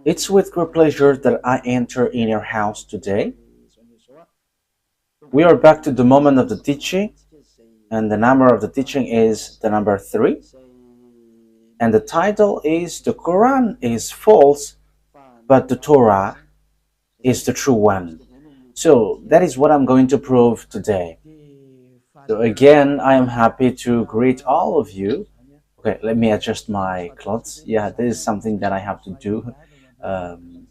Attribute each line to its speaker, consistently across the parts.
Speaker 1: It's with great pleasure that I enter in your house today. We are back to the moment of the teaching, and the number of the teaching is the number 3. And the title is The Quran is false, but the Torah is the true one. So that is what I'm going to prove today. So again, I am happy to greet all of you. Okay, let me adjust my clothes. Yeah, this is something that I have to do um,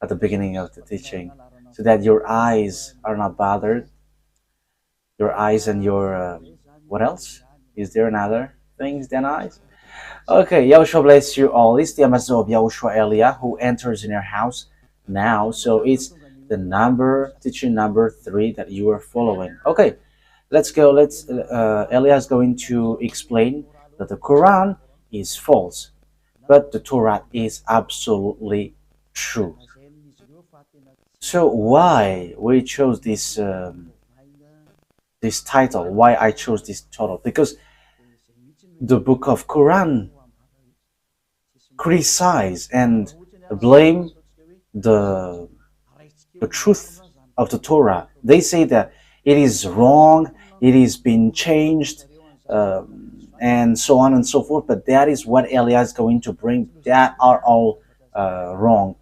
Speaker 1: at the beginning of the teaching so that your eyes are not bothered. Your eyes and your, what else? Is there another things than eyes? Okay, Yahushua bless you all. It's the Amazon of Yahushua Elia who enters in your house now. So it's the teaching number 3 that you are following. Okay, let's go. Elia is going to explain that the Quran is false, but the Torah is absolutely true. So why we chose this title? Why I chose this title? Because the book of Quran criticize and blame the truth of the Torah. They say that it is wrong, it is being changed, and so on and so forth. But that is what Elia is going to bring. That are all wrong.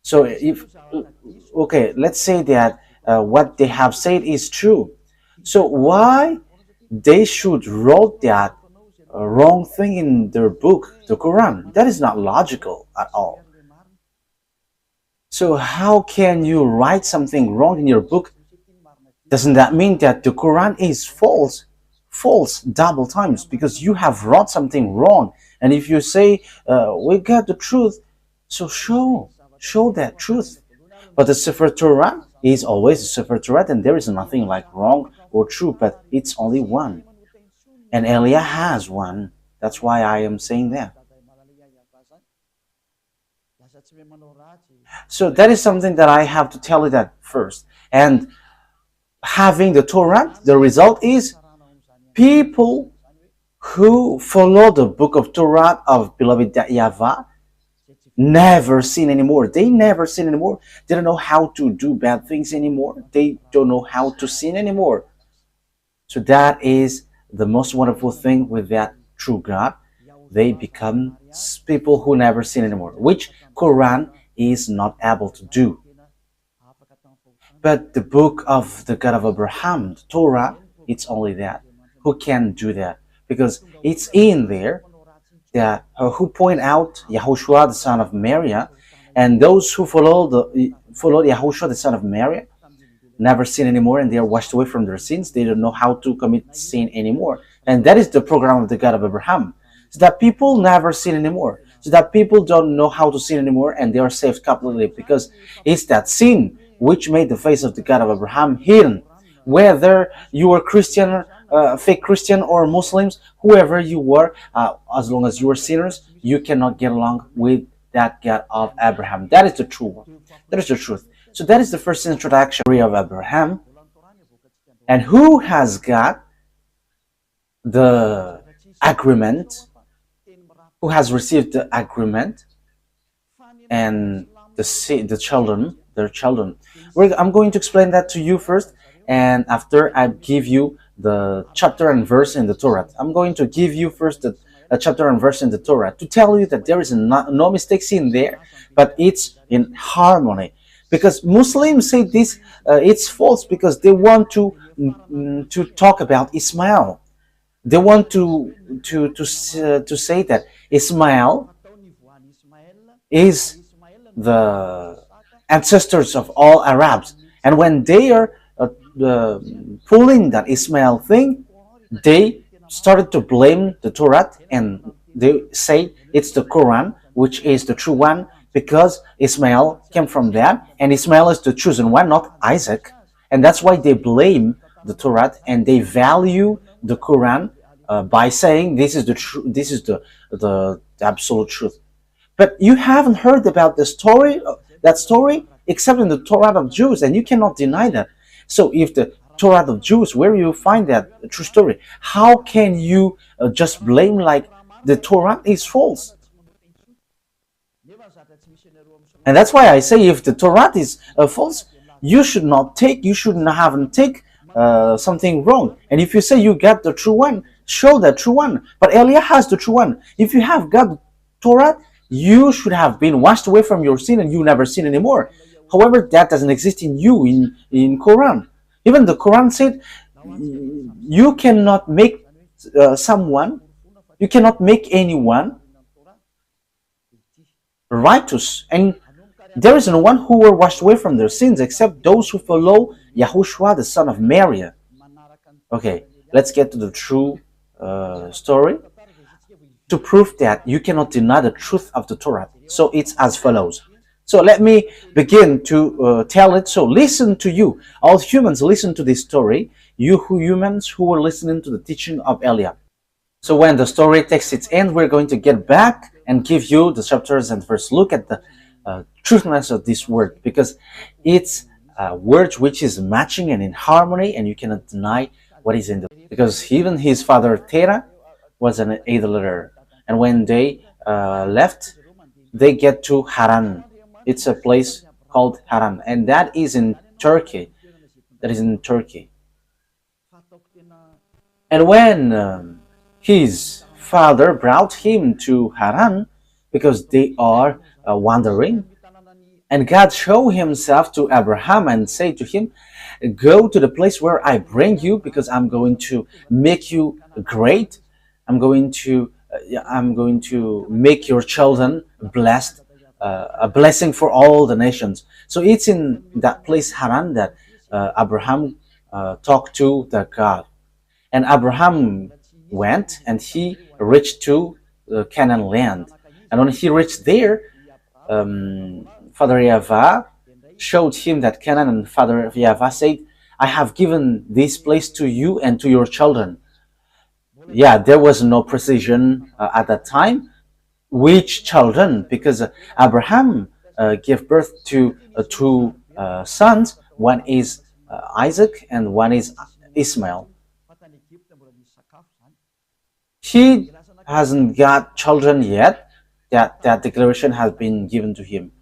Speaker 1: So let's say that what they have said is true. So why they should wrote that wrong thing in their book, the Quran? That is not logical at all. So how can you write something wrong in your book? Doesn't that mean that the Quran is false? False double times, because you have wrote something wrong. And if you say we got the truth, so show that truth. But the Sefer Torah is always a Sefer Torah, and there is nothing like wrong or true, but it's only one. And Elia has one. That's why I am saying that. So that is something that I have to tell you that first. And having the Torah, the result is people who follow the book of Torah of beloved YAHVAH never sin anymore. They never sin anymore. They don't know how to do bad things anymore. They don't know how to sin anymore. So that is the most wonderful thing with that true God. They become people who never sin anymore, which Quran is not able to do. But the book of the God of Abraham, the Torah, it's only that. Who can do that? Because it's in there that who point out YAHOSHUAH, the son of Mary, and those who follow YAHOSHUAH, the son of Mary, never sin anymore, and they are washed away from their sins. They don't know how to commit sin anymore. And that is the program of the God of Abraham. So that people never sin anymore. So that people don't know how to sin anymore, and they are saved completely, because it's that sin which made the face of the God of Abraham hidden. Whether you are Christian, fake Christian, or Muslims, whoever you were, as long as you are sinners, you cannot get along with that God of Abraham. That is the true one. That is the truth. So that is the first introduction of Abraham. And who has got the agreement? Who has received the agreement? And the children, their children. I'm going to explain that to you first, and after I give you the chapter and verse in the Torah. I'm going to give you first a chapter and verse in the Torah to tell you that there is no mistakes in there, but it's in harmony. Because Muslims say this, it's false because they want to talk about Ismail. They want to say that Ismail is the ancestors of all Arabs, and when they are pulling that Ismail thing, they started to blame the Torah, and they say it's the Quran which is the true one, because Ismail came from that, and Ismail is the chosen one, not Isaac. And that's why they blame the Torah, and they value the Quran by saying this is the absolute truth. But you haven't heard about that story except in the Torah of Jews, and you cannot deny that. So if the Torah of Jews, where you find that true story, how can you just blame like the Torah is false? And that's why I say if the Torah is false, you should not take, you shouldn't have take something wrong. And if you say you got the true one, show the true one. But Elia has the true one. If you have got the Torah, you should have been washed away from your sin and you never sin anymore. However, that doesn't exist in you, in Quran. Even the Quran said, you cannot make you cannot make anyone righteous, and there is no one who were washed away from their sins except those who follow YAHOSHUAH, the son of Mary. Okay, let's get to the true story to prove that you cannot deny the truth of the Torah. So it's as follows. So let me begin to tell it. So listen to you, all humans, listen to this story, you humans who were listening to the teaching of Elia. So when the story takes its end, we're going to get back and give you the chapters and verse. Look at the truthness of this word, because it's a word which is matching and in harmony, and you cannot deny what is in the. Because even his father Terah was an idolater, and when they left, they get to Haran. It's a place called Haran, and that is in Turkey. And when his father brought him to Haran, because they are wandering, and God showed himself to Abraham and said to him, go to the place where I bring you, because I'm going to make you great. I'm going to make your children blessed, a blessing for all the nations. So it's in that place Haran that Abraham talked to the God. And Abraham went and he reached to the Canaan land. And when he reached there, Father YAHVAH showed him that Canaan, and Father YAHVAH said, I have given this place to you and to your children. Yeah, there was no precision at that time. Which children? Because Abraham gave birth to two sons. One is Isaac and one is Ishmael. He hasn't got children yet. That declaration has been given to him.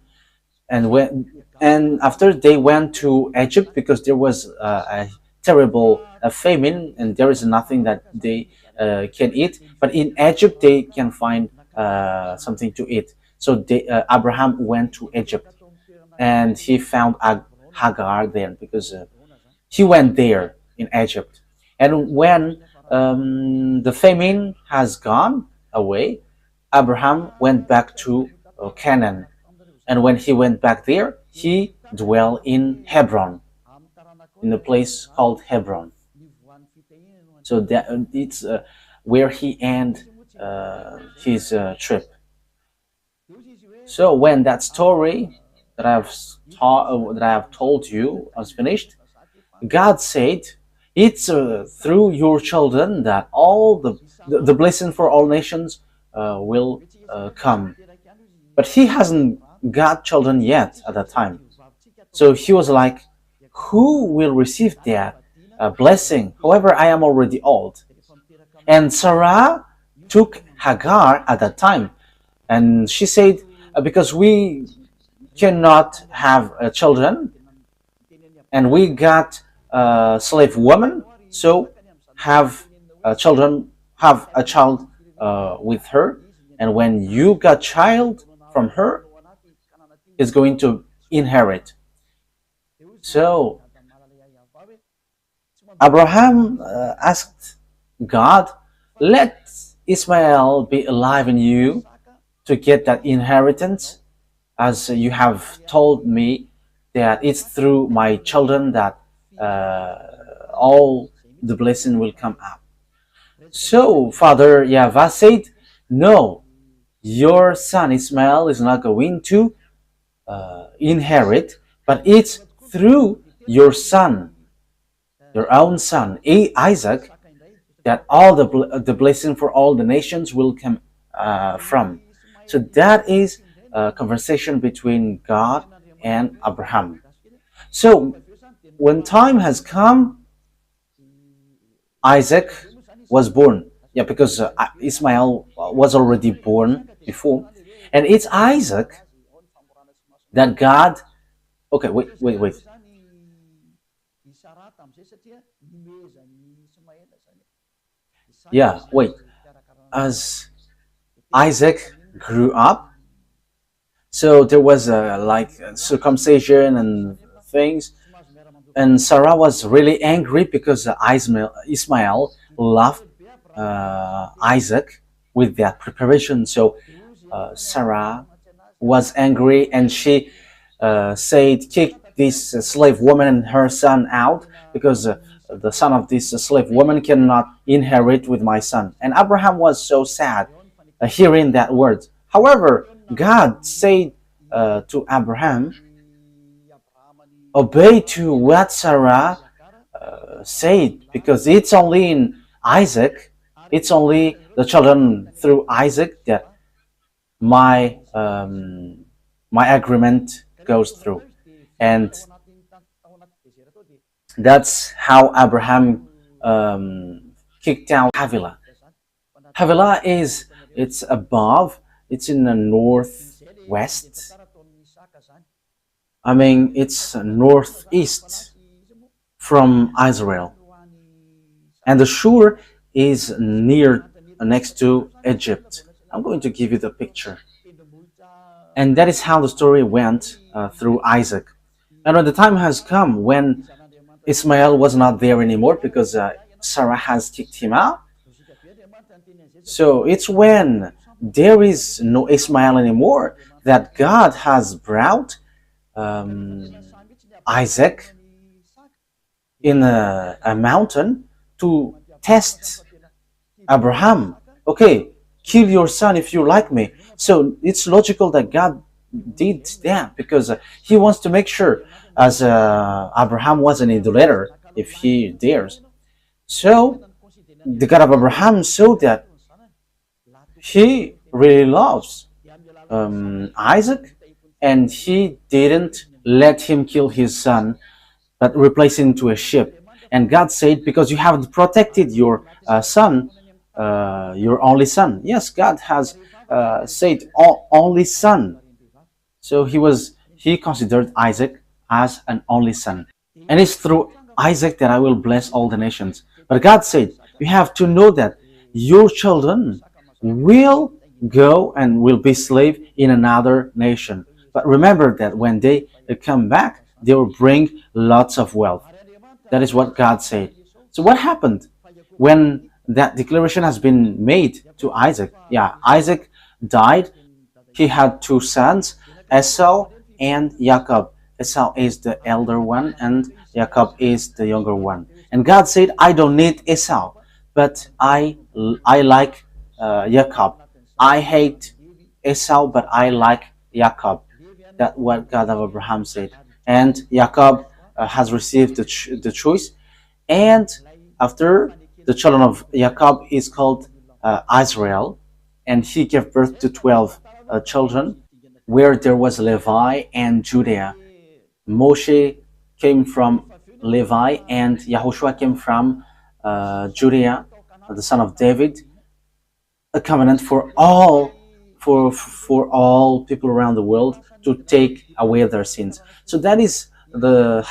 Speaker 1: And after they went to Egypt, because there was a terrible famine and there is nothing that they can eat. But in Egypt they can find something to eat. So Abraham went to Egypt and he found Hagar there, because he went there in Egypt. And when the famine has gone away, Abraham went back to Canaan. And when he went back there, he dwelled in Hebron, in a place called Hebron. So that it's where he ended his trip. So when that story that I have told you was finished, God said, it's through your children that all the blessing for all nations will come. But he hasn't got children yet at that time. So he was like, who will receive that blessing? However, I am already old. And Sarah took Hagar at that time. And she said, because we cannot have children, and we got a slave woman, so have a child with her, and when you got child from her, is going to inherit. So Abraham asked God, let Ishmael be alive in you to get that inheritance, as you have told me that it's through my children that all the blessing will come up. So Father YAHVAH said, no, your son Ishmael is not going to inherit, but it's through your son, your own son Isaac, that all the blessing for all the nations will come from. So that is a conversation between God and Abraham. So when time has come, Isaac was born. Yeah, because Ishmael was already born before. And it's Isaac that God. Okay, wait. Yeah, wait. As Isaac grew up, so there was a like circumcision and things, and Sarah was really angry because Ismail loved Isaac with that preparation. So Sarah was angry and she said, "Kick this slave woman and her son out because the son of this slave woman cannot inherit with my son." And Abraham was so sad hearing that word. However, God said to Abraham, "Obey to what Sarah said, because it's only in Isaac, it's only the children through Isaac that my agreement goes through." And that's how Abraham kicked out Havilah. Havilah is it's above, it's in the northwest. I mean, it's northeast from Israel, and the shore is near next to Egypt. I'm going to give you the picture. And that is how the story went through Isaac. And when the time has come when Ismael was not there anymore because Sarah has kicked him out, so it's when there is no Ismael anymore that God has brought um, Isaac in a mountain to test Abraham. Okay, kill your son if you like me. So it's logical that God did that because he wants to make sure, as Abraham was an idolater, if he dares. So the God of Abraham saw that he really loves Isaac, and he didn't let him kill his son, but replace him to a sheep. And God said, "Because you haven't protected your son, your only son." Yes, God has said only son. So he considered Isaac as an only son. And it's through Isaac that I will bless all the nations. But God said, "You have to know that your children will go and will be slave in another nation. But remember that when they come back, they will bring lots of wealth." That is what God said. So what happened when that declaration has been made to Isaac? Yeah, Isaac died. He had two sons, Esau and Jacob. Esau is the elder one and Jacob is the younger one. And God said, "I don't need Esau, but I like Jacob. I hate Esau, but I like Jacob." That's what God of Abraham said. And Jacob has received the choice. And after, the children of Jacob is called Israel, and he gave birth to 12 children, where there was Levi and Judah. Moshe came from Levi, and Yahushua came from Judah, the son of David. A covenant for all people around the world to take away their sins. So that is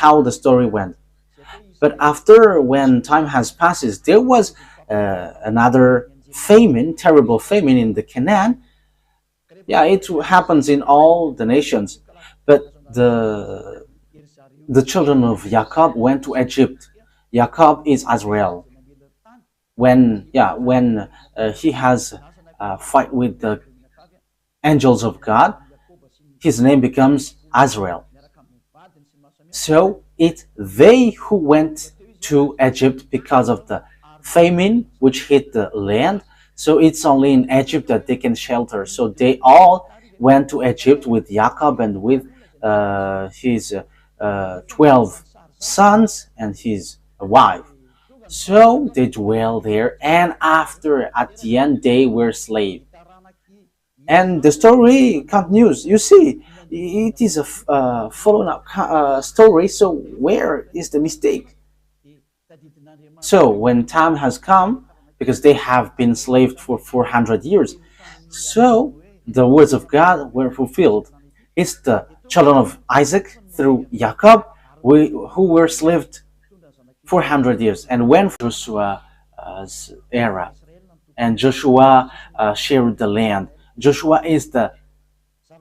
Speaker 1: how the story went. But after, when time has passed, there was another famine, terrible famine in the Canaan. Yeah, it happens in all the nations. But the children of Jacob went to Egypt. Jacob is Israel. When he has a fight with the angels of God, his name becomes Israel. So it's they who went to Egypt because of the famine which hit the land. So it's only in Egypt that they can shelter. So they all went to Egypt with Jacob and with his 12 sons and his wife. So they dwell there, and at the end, they were slaves. And the story continues. You see, it is a following up story. So where is the mistake? So when time has come, because they have been enslaved for 400 years, so the words of God were fulfilled. It's the children of Isaac through Jacob, who were enslaved 400 years. And when Joshua's era, and Joshua shared the land. Joshua is the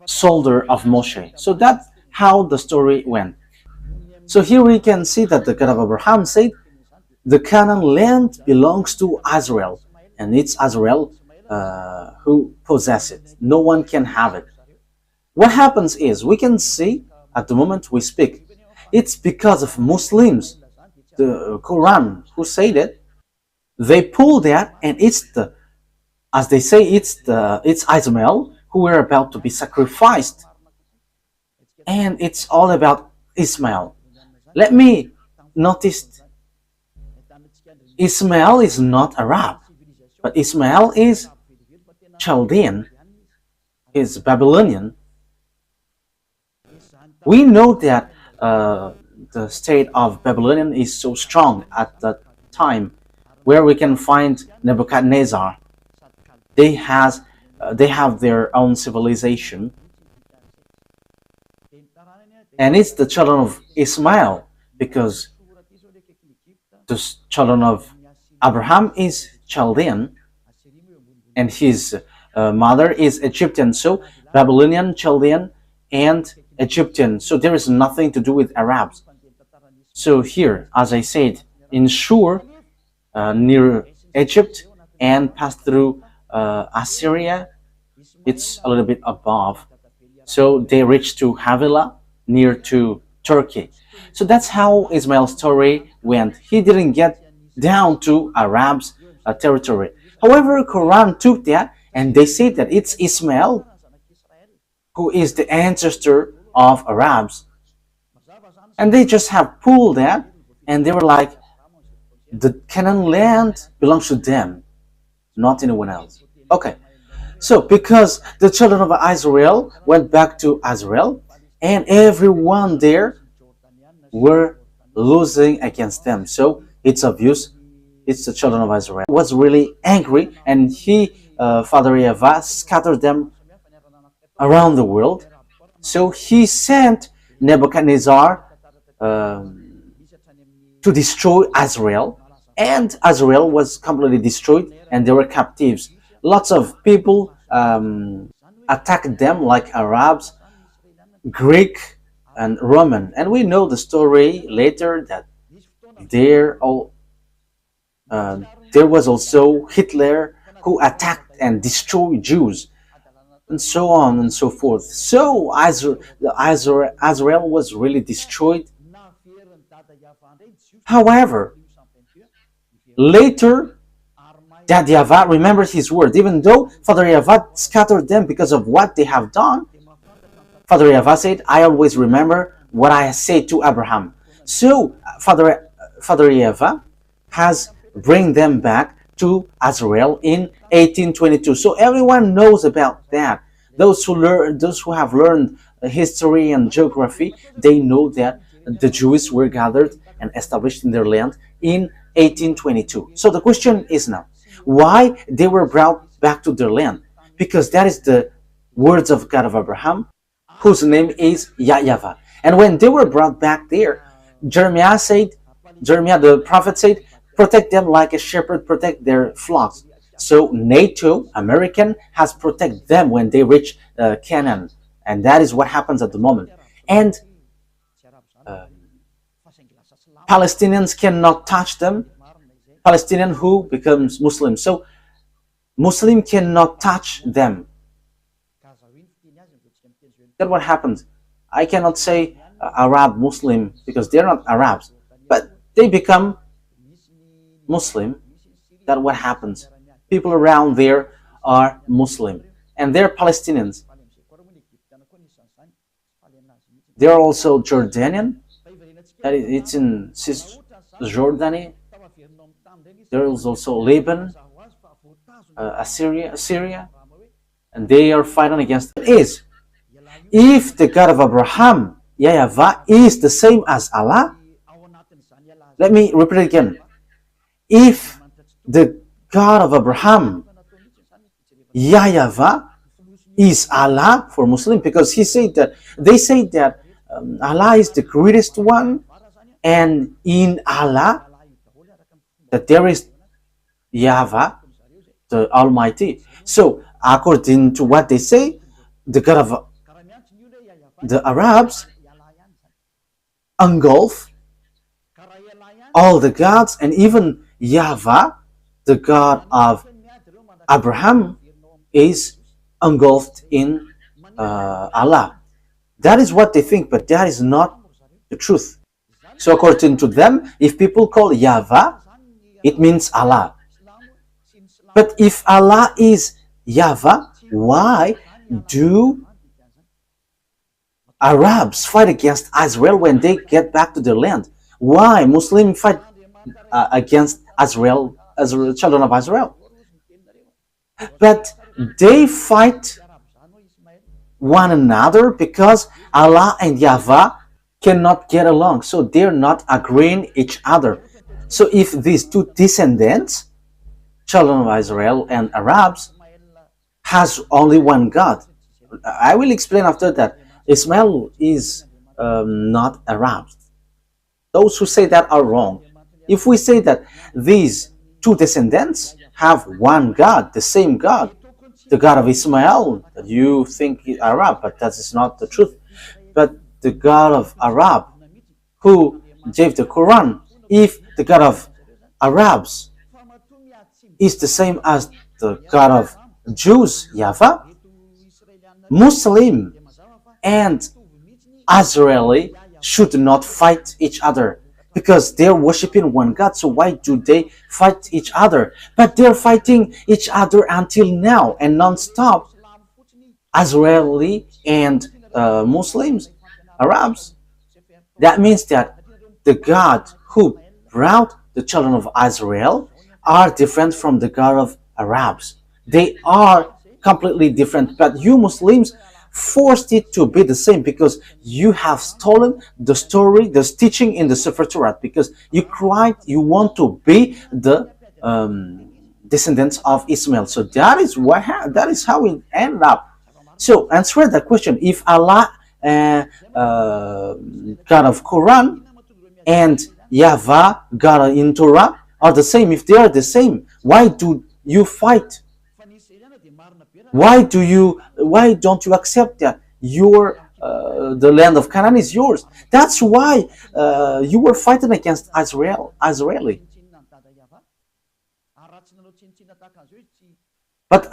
Speaker 1: soldier of Moshe. So that's how the story went. So here we can see that the God of Abraham said, the Canaan land belongs to Israel, and it's Israel who possess it. No one can have it. What happens is, we can see at the moment we speak, it's because of Muslims, the Quran, who said it. They pull that, and it's the, as they say, it's Ismail who were about to be sacrificed, and it's all about Ismail. Let me notice, Ismail is not Arab, but Ismail is Chaldean, is Babylonian. We know that the state of Babylonian is so strong at that time, where we can find Nebuchadnezzar. They have their own civilization, and it's the children of Ismail, because the children of Abraham is Chaldean, and his mother is Egyptian. So Babylonian, Chaldean, and Egyptian. So there is nothing to do with Arabs. So here, as I said, in Shur, near Egypt, and passed through Assyria, it's a little bit above. So they reached to Havilah, near to Turkey. So that's how Ismail's story went. He didn't get down to Arabs' territory. However, Quran took that, and they say that it's Ismail who is the ancestor of Arabs. And they just have pulled that, and they were like, the Canaan land belongs to them, not anyone else. Okay, so because the children of Israel went back to Israel, and everyone there were losing against them. So it's obvious it's the children of Israel. He was really angry, and Father YAHVAH, scattered them around the world. So he sent Nebuchadnezzar to destroy Israel, and Israel was completely destroyed, and they were captives. Lots of people attacked them, like Arabs, Greek, and Roman. And we know the story later that there was also Hitler, who attacked and destroyed Jews, and so on and so forth. So Israel was really destroyed. However, later, that YAHVAH remembers his word. Even though Father YAHVAH scattered them because of what they have done, Father YAHVAH said, I always remember what I said to Abraham. So Father YAHVAH has bring them back to Israel in 1822. So everyone knows about that. Those who have learned history and geography, they know that the Jews were gathered and established in their land in 1822. So the question is now, why they were brought back to their land? Because that is the words of God of Abraham, whose name is YAHVAH. And when they were brought back there, Jeremiah the prophet said, protect them like a shepherd protect their flocks. So NATO, American, has protected them when they reach Canaan. And that is what happens at the moment. And Palestinians cannot touch them. Palestinian who becomes Muslim. So Muslim cannot touch them. That's what happens. I cannot say Arab Muslim because they're not Arabs, but they become Muslim. That's what happens. People around there are Muslim, and they're Palestinians. They're also Jordanian. It's in Cisjordania. There is also Lebanon, Syria, and they are fighting against it. If the God of Abraham, YAHVAH, is the same as Allah, let me repeat it again. If the God of Abraham, YAHVAH, is Allah for Muslim, because they say that Allah is the greatest one, and in Allah that there is YAHVAH, the Almighty. So according to what they say, the God of the Arabs engulf all the gods, and even YAHVAH, the God of Abraham, is engulfed in Allah. That is what they think, but that is not the truth. So according to them, if people call YAHVAH, it means Allah. But if Allah is YAHVAH, why do Arabs fight against Israel when they get back to their land? Why Muslims fight against Israel, as children of Israel? But they fight one another because Allah and YAHVAH cannot get along, so they're not agreeing each other. So if these two descendants, children of Israel and Arabs, has only one God, I will explain after that. Ismail is not Arab. Those who say that are wrong. If we say that these two descendants have one God, the same God, the God of Ismail, that you think is Arab, but that is not the truth. But the God of Arab, who gave the Quran, if the God of Arabs is the same as the God of Jews, YAHVAH, Muslim and Israeli should not fight each other, because they're worshiping one God. So why do they fight each other? But they're fighting each other until now and non-stop. Israeli and Muslims, Arabs. That means that the God who brought the children of Israel are different from the God of Arabs. They are completely different. But you Muslims forced it to be the same, because you have stolen the story, the teaching in the Sefer Torah, because you want to be the descendants of Ismail. So that is how it ended up. So answer the question: if Allah, God of Quran, and YAHVAH, God in Torah, are the same, if they are the same, why do you fight? Why don't you accept that the land of Canaan is yours? That's why you were fighting against Israeli. But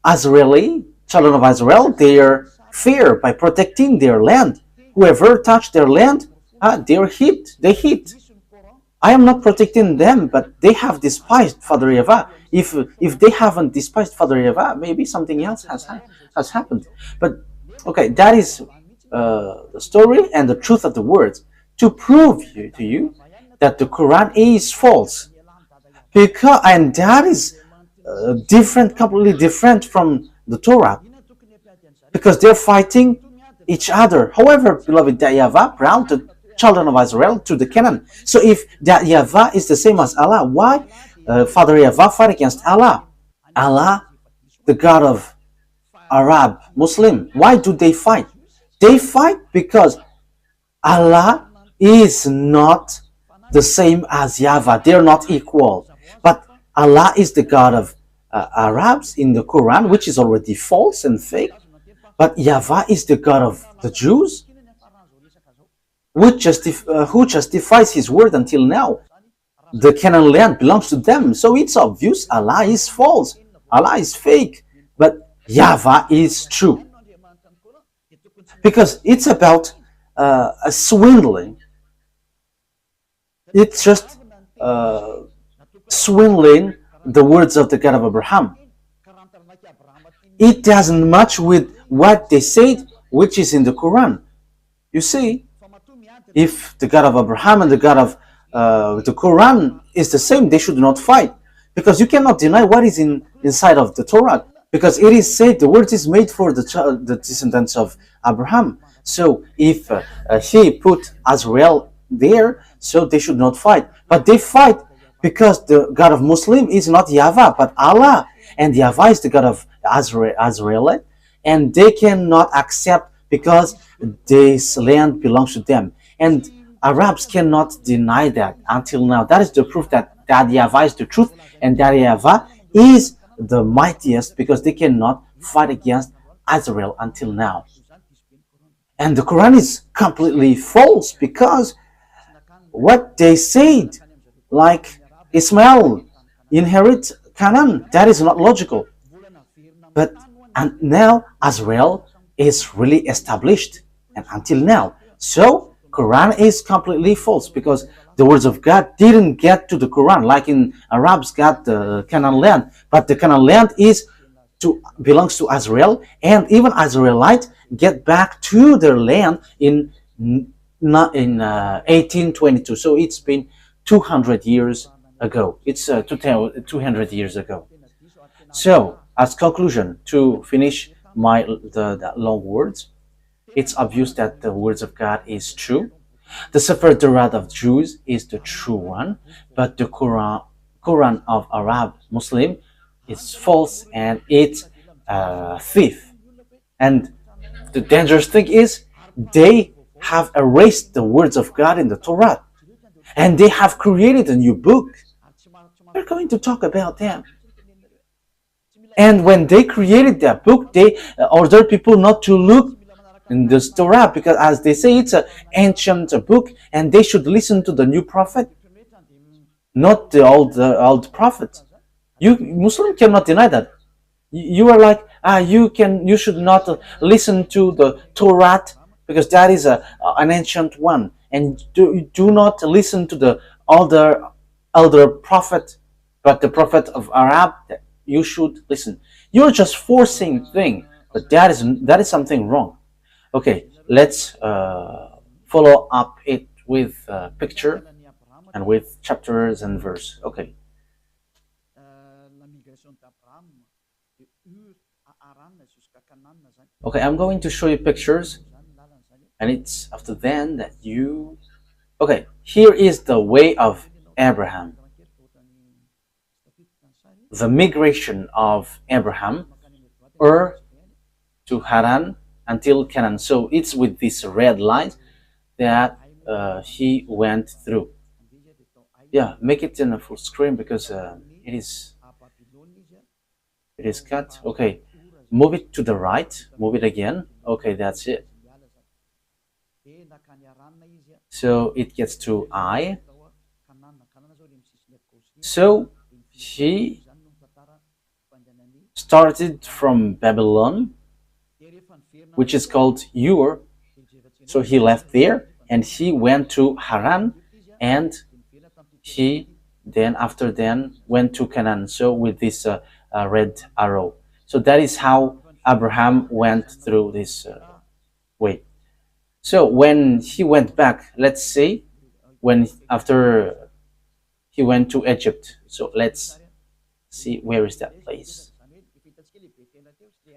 Speaker 1: Israeli, children of Israel, they are fear by protecting their land. Whoever touched their land, they're hit. They hit. I am not protecting them, but they have despised Father YAHVAH. If they haven't despised Father YAHVAH, maybe something else has happened. But okay, that is the story and the truth of the words to prove to you that the Quran is false, and that is different, completely different from the Torah, because they're fighting each other. However, beloved, that YAHVAH brought the children of Israel to the Canaan. So if that YAHVAH is the same as Allah, why Father YAHVAH fight against Allah? Allah, the God of Arab, Muslim, why do they fight? They fight because Allah is not the same as YAHVAH. They're not equal. But Allah is the God of Arabs in the Quran, which is already false and fake. But YAHVAH is the God of the Jews, who justifies his word until now. The Canaan land belongs to them. So it's obvious Allah is false. Allah is fake. But YAHVAH is true. Because it's about a swindling. It's just swindling the words of the God of Abraham. It doesn't match with what they said, which is in the Quran. You see, if the God of Abraham and the God of the Quran is the same, they should not fight, because you cannot deny what is inside of the Torah, because it is said the word is made for the descendants of Abraham. So if he put Israel there, so they should not fight. But they fight because the God of Muslim is not YAHVAH but Allah, and YAHVAH is the God of Israelite, and they cannot accept because this land belongs to them. And Arabs cannot deny that until now. That is the proof that YAHVAH is the truth, and that YAHVAH is the mightiest, because they cannot fight against Israel until now. And the Quran is completely false, because what they said, like Ismail inherit Canaan, that is not logical. But and now Israel is really established, and until now. So Quran is completely false, because the words of God didn't get to the Quran, like in Arabs got the Canaan land, but the Canaan land belongs to Israel, and even Israelites get back to their land in 1822. So it's been 200 years ago. It's 200 years ago. So as conclusion, to finish the long words, it's obvious that the words of God is true. The Sefer Torah of Jews is the true one, but the Quran of Arab Muslim is false, and it's a thief. And the dangerous thing is they have erased the words of God in the Torah, and they have created a new book. We're going to talk about them. And when they created that book, they ordered people not to look in this Torah, because as they say, it's an ancient book, and they should listen to the new prophet, not the old prophet. You Muslim cannot deny that. You are like, you should not listen to the Torah, because that is an ancient one, and do not listen to the elder prophet, but the prophet of Arab, you should listen. You're just forcing thing, but that is something wrong. Okay, let's follow up it with picture and with chapters and verse. Okay. Okay, I'm going to show you pictures, and it's after then that you... Okay, here is the way of Abraham. The migration of Abraham, to Haran until Canaan. So it's with these red lines that he went through. Yeah, make it in a full screen, because it is cut. Okay, move it to the right, move it again. Okay, that's it. So it gets to I. So he started from Babylon, which is called Ur. So he left there, and he went to Haran, and he then went to Canaan. So with this red arrow. So that is how Abraham went through this way. So when he went back, let's say, after he went to Egypt. So let's see, where is that place?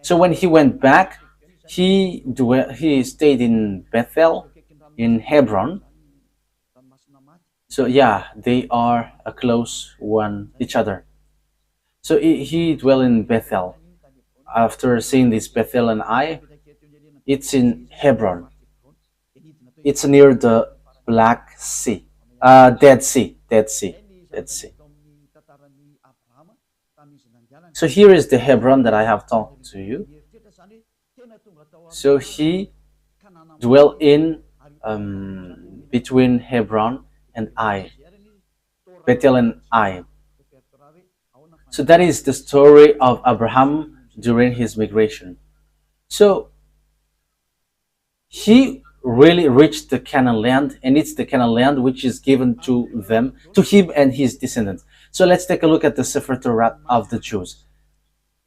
Speaker 1: So when he went back, he stayed in Bethel, in Hebron. So yeah, they are a close each other. So he dwelled in Bethel. After seeing this Bethel and Ai, it's in Hebron. It's near the Black Sea, Dead Sea. So here is the Hebron that I have talked to you. So he dwelt in between Hebron and Ai, Bethel and Ai. So that is the story of Abraham during his migration. So he really reached the Canaan land, and it's the Canaan land which is given to him and his descendants. So let's take a look at the Sefer Torah of the Jews.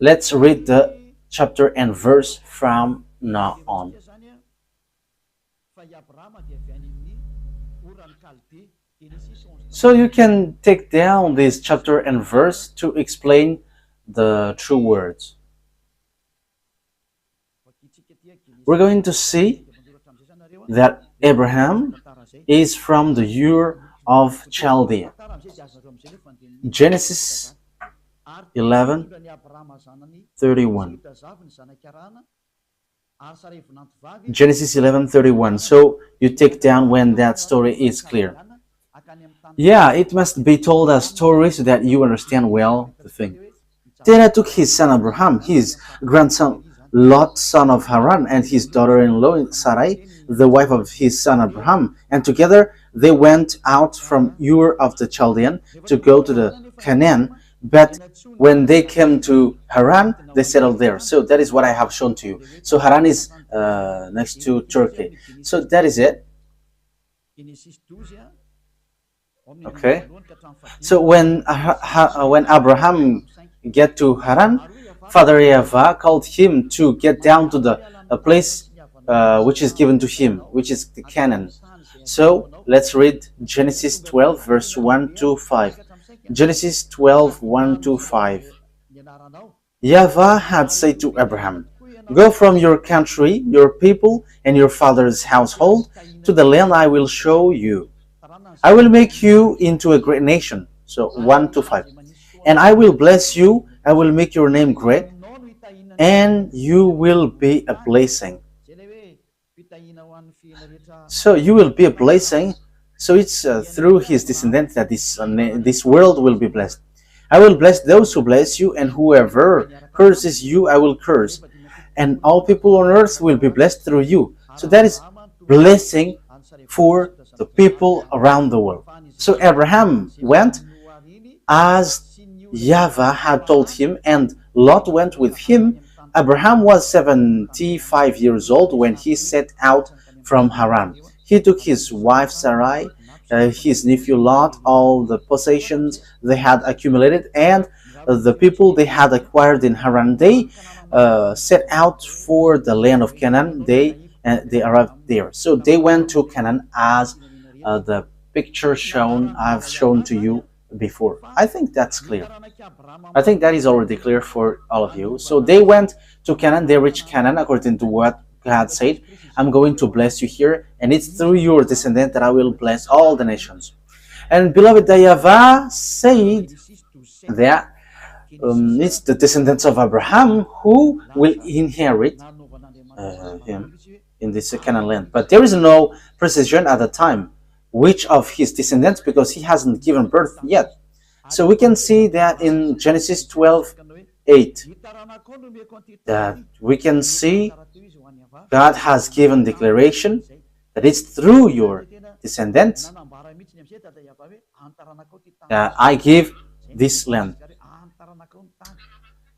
Speaker 1: Let's read the chapter and verse from now on. So you can take down this chapter and verse to explain the true words. We're going to see that Abraham is from the Ur of Chaldea. Genesis 11:31. Genesis 11:31. So you take down when that story is clear. Yeah, it must be told as story so that you understand well the thing. Terah took his son Abraham, his grandson Lot, son of Haran, and his daughter-in-law Sarai, the wife of his son Abraham, and together they went out from Ur of the Chaldean to go to the Canaan. But when they came to Haran, they settled there. So that is what I have shown to you. So Haran is next to Turkey. So that is it. Okay. So when Abraham get to Haran, Father YAHVAH called him to get down to the place which is given to him, which is the Canaan. So let's read Genesis 12 verse 1 to 5. Genesis 12, 1 to 5. YAHVAH had said to Abraham, "Go from your country, your people, and your father's household to the land I will show you. I will make you into a great nation." So 1 to 5. "And I will bless you, I will make your name great, and you will be a blessing." So you will be a blessing. So it's through his descendants that this world will be blessed. "I will bless those who bless you, and whoever curses you, I will curse. And all people on earth will be blessed through you." So that is blessing for the people around the world. So Abraham went as YAHVAH had told him, and Lot went with him. Abraham was 75 years old when he set out from Haran. He took his wife Sarai, his nephew Lot, all the possessions they had accumulated, and the people they had acquired in Haran. They set out for the land of Canaan. They arrived there. So they went to Canaan as the picture I've shown to you before. I think that's clear. I think that is already clear for all of you. So they went to Canaan. They reached Canaan according to what God said. "I'm going to bless you here, and it's through your descendant that I will bless all the nations." And beloved, YAHVAH said that it's the descendants of Abraham who will inherit him in this Canaan land. But there is no precision at the time which of his descendants, because he hasn't given birth yet. So we can see that in Genesis 12:8, that we can see God has given declaration that it's through your descendants that I give this land.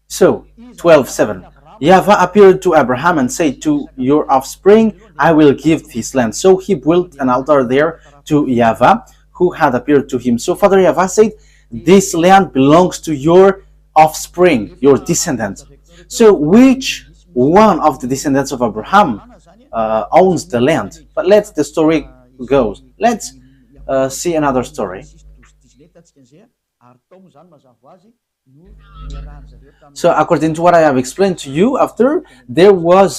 Speaker 1: So 12:7, YAHVAH appeared to Abraham and said, "To your offspring I will give this land." So he built an altar there to YAHVAH, who had appeared to him. So Father YAHVAH said, "This land belongs to your offspring, your descendants." So which one of the descendants of Abraham owns the land? But let's the story goes. Let's see another story. So according to what I have explained to you, after there was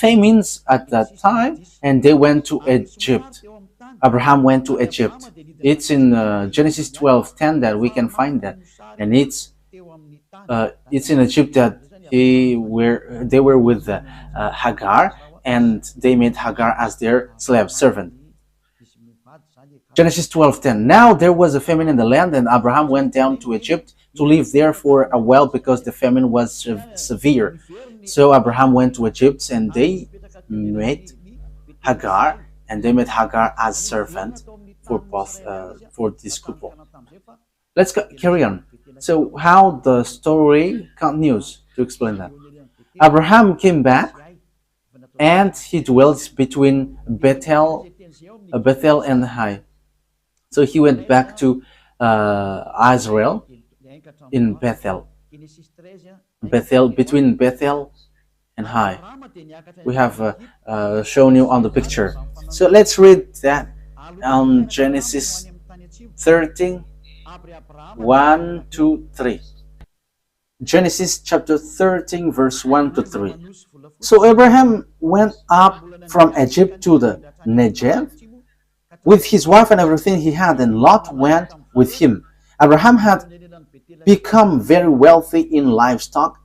Speaker 1: famines at that time, and they went to Egypt. Abraham went to Egypt. It's in Genesis 12:10 that we can find that, and it's in Egypt that they were with Hagar, and they made Hagar as their slave servant. Genesis 12:10. Now there was a famine in the land, and Abraham went down to Egypt to live there for a while because the famine was severe. So Abraham went to Egypt, and they met Hagar, and they made Hagar as servant for both for this couple. Let's carry on. So how the story continues to explain that. Abraham came back, and he dwelt between Bethel and Hai. So he went back to Israel in Bethel, between Bethel and Hai. We have shown you on the picture. So let's read that on Genesis 13, 1 to 3. Genesis chapter 13, verse 1 to 3. So Abraham went up from Egypt to the Negev with his wife and everything he had, and Lot went with him. Abraham had become very wealthy in livestock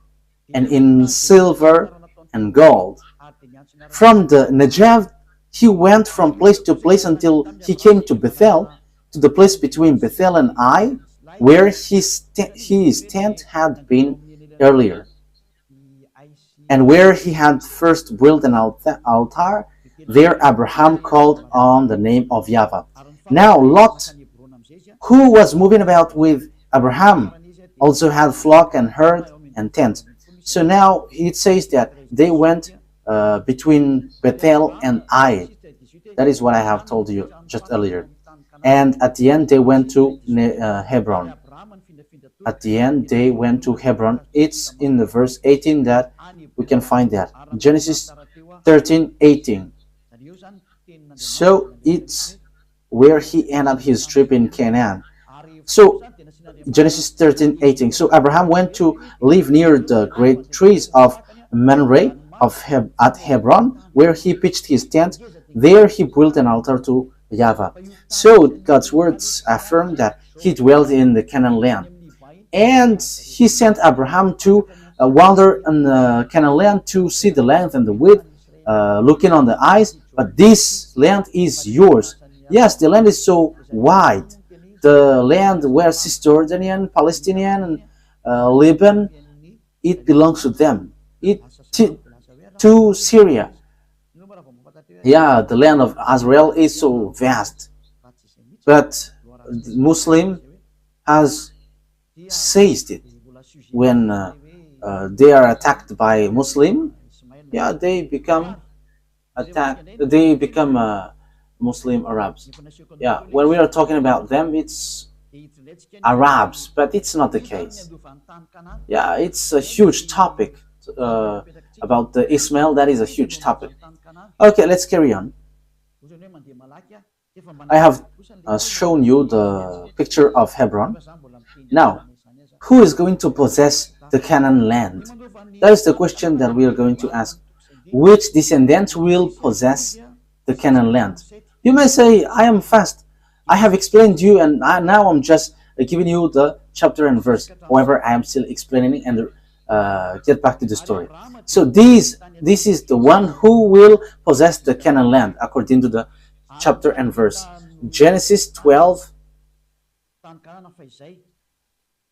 Speaker 1: and in silver and gold. From the Negev, he went from place to place until he came to Bethel, to the place between Bethel and Ai, where his tent had been earlier, and where he had first built an altar. There Abraham called on the name of YAHVAH. Now Lot, who was moving about with Abraham, also had flock and herd and tent. So now it says that they went between Bethel and Ai. That is what I have told you just earlier. And at the end they went to Hebron. At the end they went to Hebron. It's in the verse 18 that we can find that. Genesis 13:18. So it's where he ended up his trip in Canaan. So Genesis 13:18. So Abraham went to live near the great trees of Mamre at Hebron, where he pitched his tent. There he built an altar to YAHVAH. So God's words affirm that he dwelt in the Canaan land. And he sent Abraham to wander in the Canaan land to see the length and the width, looking on the eyes. But this land is yours. Yes, the land is so wide. The land where Cisjordanian, Palestinian, and Lebanon, it belongs to them. To Syria. Yeah, the land of Israel is so vast. But Muslim has seized it. When they are attacked by Muslim, yeah, they become Muslim Arabs. Yeah, when we are talking about them, it's Arabs, but it's not the case. Yeah, it's a huge topic about the Ismail. That is a huge topic. Okay, let's carry on. I have shown you the picture of Hebron. Now, who is going to possess the Canaan land? That is the question that we are going to ask. Which descendants will possess the Canaan land? You may say, I am fast. I have explained to you, and now I'm just giving you the chapter and verse. However, I am still explaining and get back to the story. So this is the one who will possess the Canaan land according to the chapter and verse. Genesis 12,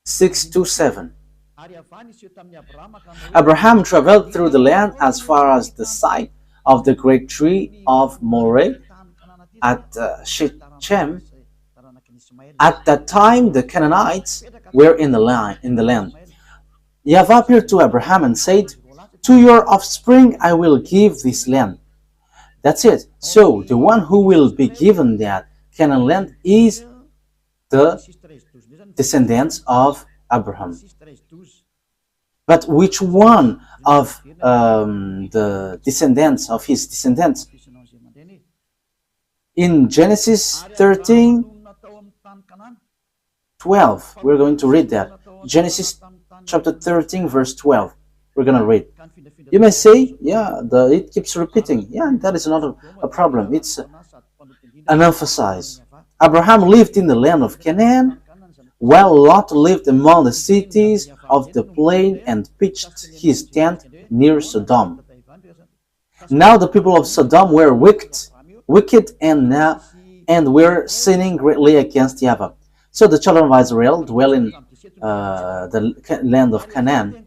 Speaker 1: 6-7. Abraham traveled through the land as far as the site of the great tree of Moreh at Shechem. At that time, the Canaanites were in the land. YAHVAH appeared to Abraham and said, "To your offspring I will give this land." That's it. So the one who will be given that Canaan land is the descendants of Abraham. But which one of the descendants of his descendants? In Genesis 13:12, we're going to read that. Genesis chapter 13, verse 12. We're going to read. You may say, yeah, it keeps repeating. Yeah, that is not a problem. It's an emphasis. Abraham lived in the land of Canaan, while Lot lived among the cities of the plain and pitched his tent near Sodom. Now the people of Sodom were wicked and were sinning greatly against YAHVAH. So the children of Israel dwell in the land of Canaan.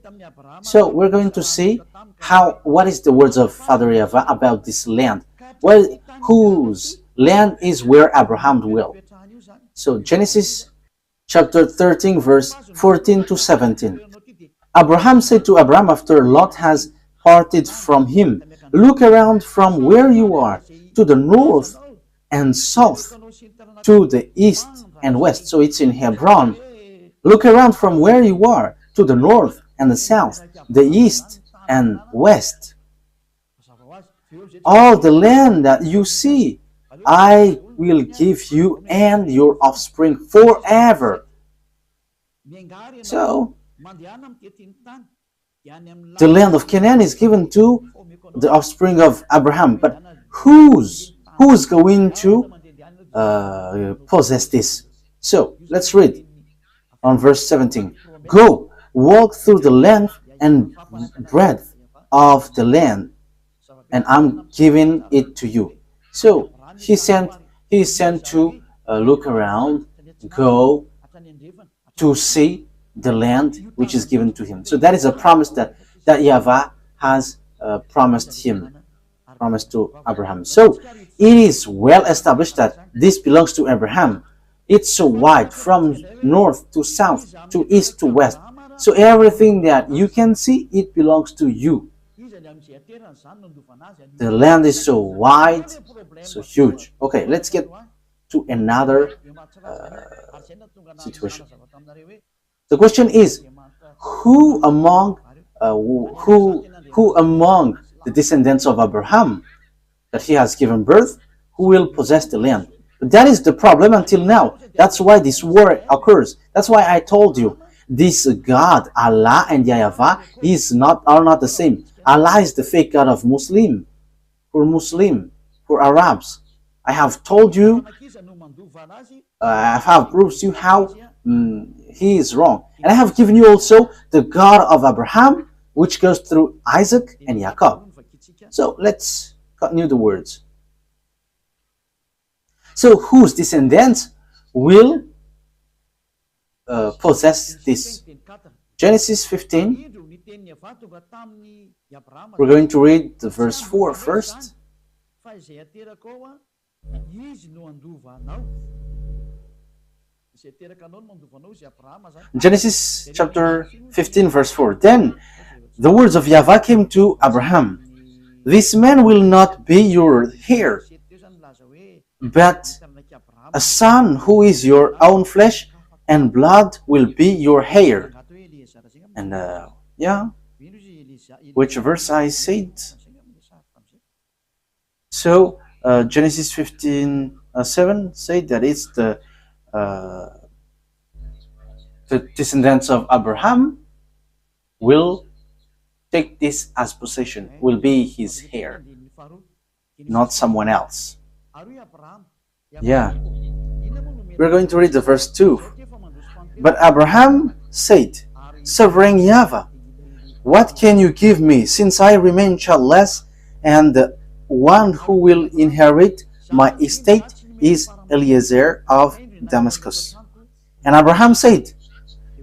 Speaker 1: So we're going to see what is the words of Father YAHVAH about this land. Well, whose land is where Abraham dwelt. So Genesis chapter 13, verse 14-17. Abraham said to Abram after Lot has parted from him, "Look around from where you are to the north and south, to the east and west." So it's in Hebron. Look around from where you are to the north and the south, the east and west. All the land that you see, I will give you and your offspring forever. So, the land of Canaan is given to the offspring of Abraham. But who's going to possess this? So, let's read. on verse 17. Go, walk through the length and breadth of the land, and I'm giving it to you. So he is sent to look around, go to see the land which is given to him. So that is a promise that YAHVAH has promised to Abraham. So it is well established that this belongs to Abraham. It's so wide, from north to south, to east to west. So everything that you can see, it belongs to you. The land is so wide, so huge. Okay, let's get to another situation. The question is, who among the descendants of Abraham that he has given birth, who will possess the land? But that is the problem until now. That's why this war occurs. That's why I told you, this God, Allah and YAHVAH are not the same. Allah is the fake God of Muslim, for Arabs. I have told you, I have proved you how he is wrong. And I have given you also the God of Abraham, which goes through Isaac and Jacob. So let's continue the words. So whose descendants will possess this? Genesis 15. We're going to read the verse 4 first. Genesis chapter 15 verse 4. Then the words of YAHVAH came to Abraham. This man will not be your heir, but a son who is your own flesh and blood will be your heir. And which verse I said? So Genesis 15:7 said that it's the descendants of Abraham will take this as possession, will be his heir, not someone else. Yeah. We're going to read the verse 2. But Abraham said, Sovereign YAHVAH, what can you give me, since I remain childless, and the one who will inherit my estate is Eliezer of Damascus? And Abraham said,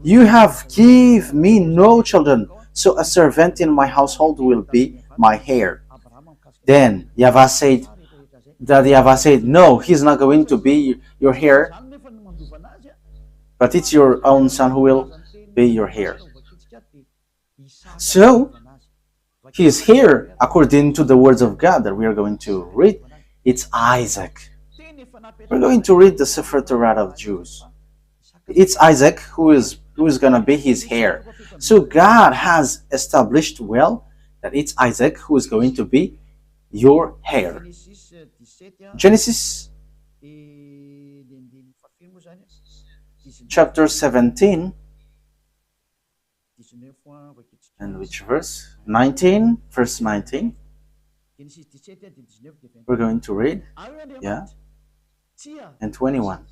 Speaker 1: You have given me no children, so a servant in my household will be my heir. Then YAHVAH said, No, he's not going to be your heir, but it's your own son who will be your heir. So, his heir, according to the words of God that we are going to read, it's Isaac. We're going to read the Sefer Torah of Jews. It's Isaac who is going to be his heir. So God has established well that it's Isaac who is going to be your heir. Genesis chapter 17, and which verse? 19, verse 19. We're going to read, and 21.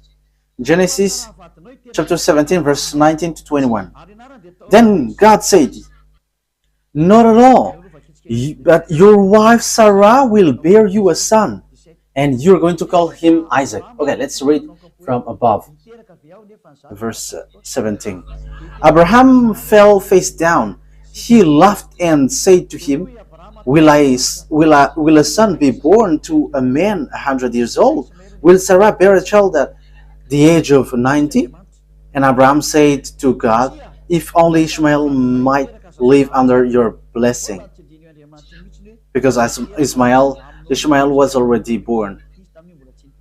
Speaker 1: Genesis chapter 17, verse 19 to 21. Then God said, Not at all, but your wife Sarah will bear you a son, and you're going to call him Isaac. Okay, let's read from above. Verse 17. Abraham fell face down. He laughed and said to him, Will a son be born to a man 100 years old? Will Sarah bear a child at the age of 90? And Abraham said to God, If only Ishmael might live under your blessing. Because Ishmael was already born.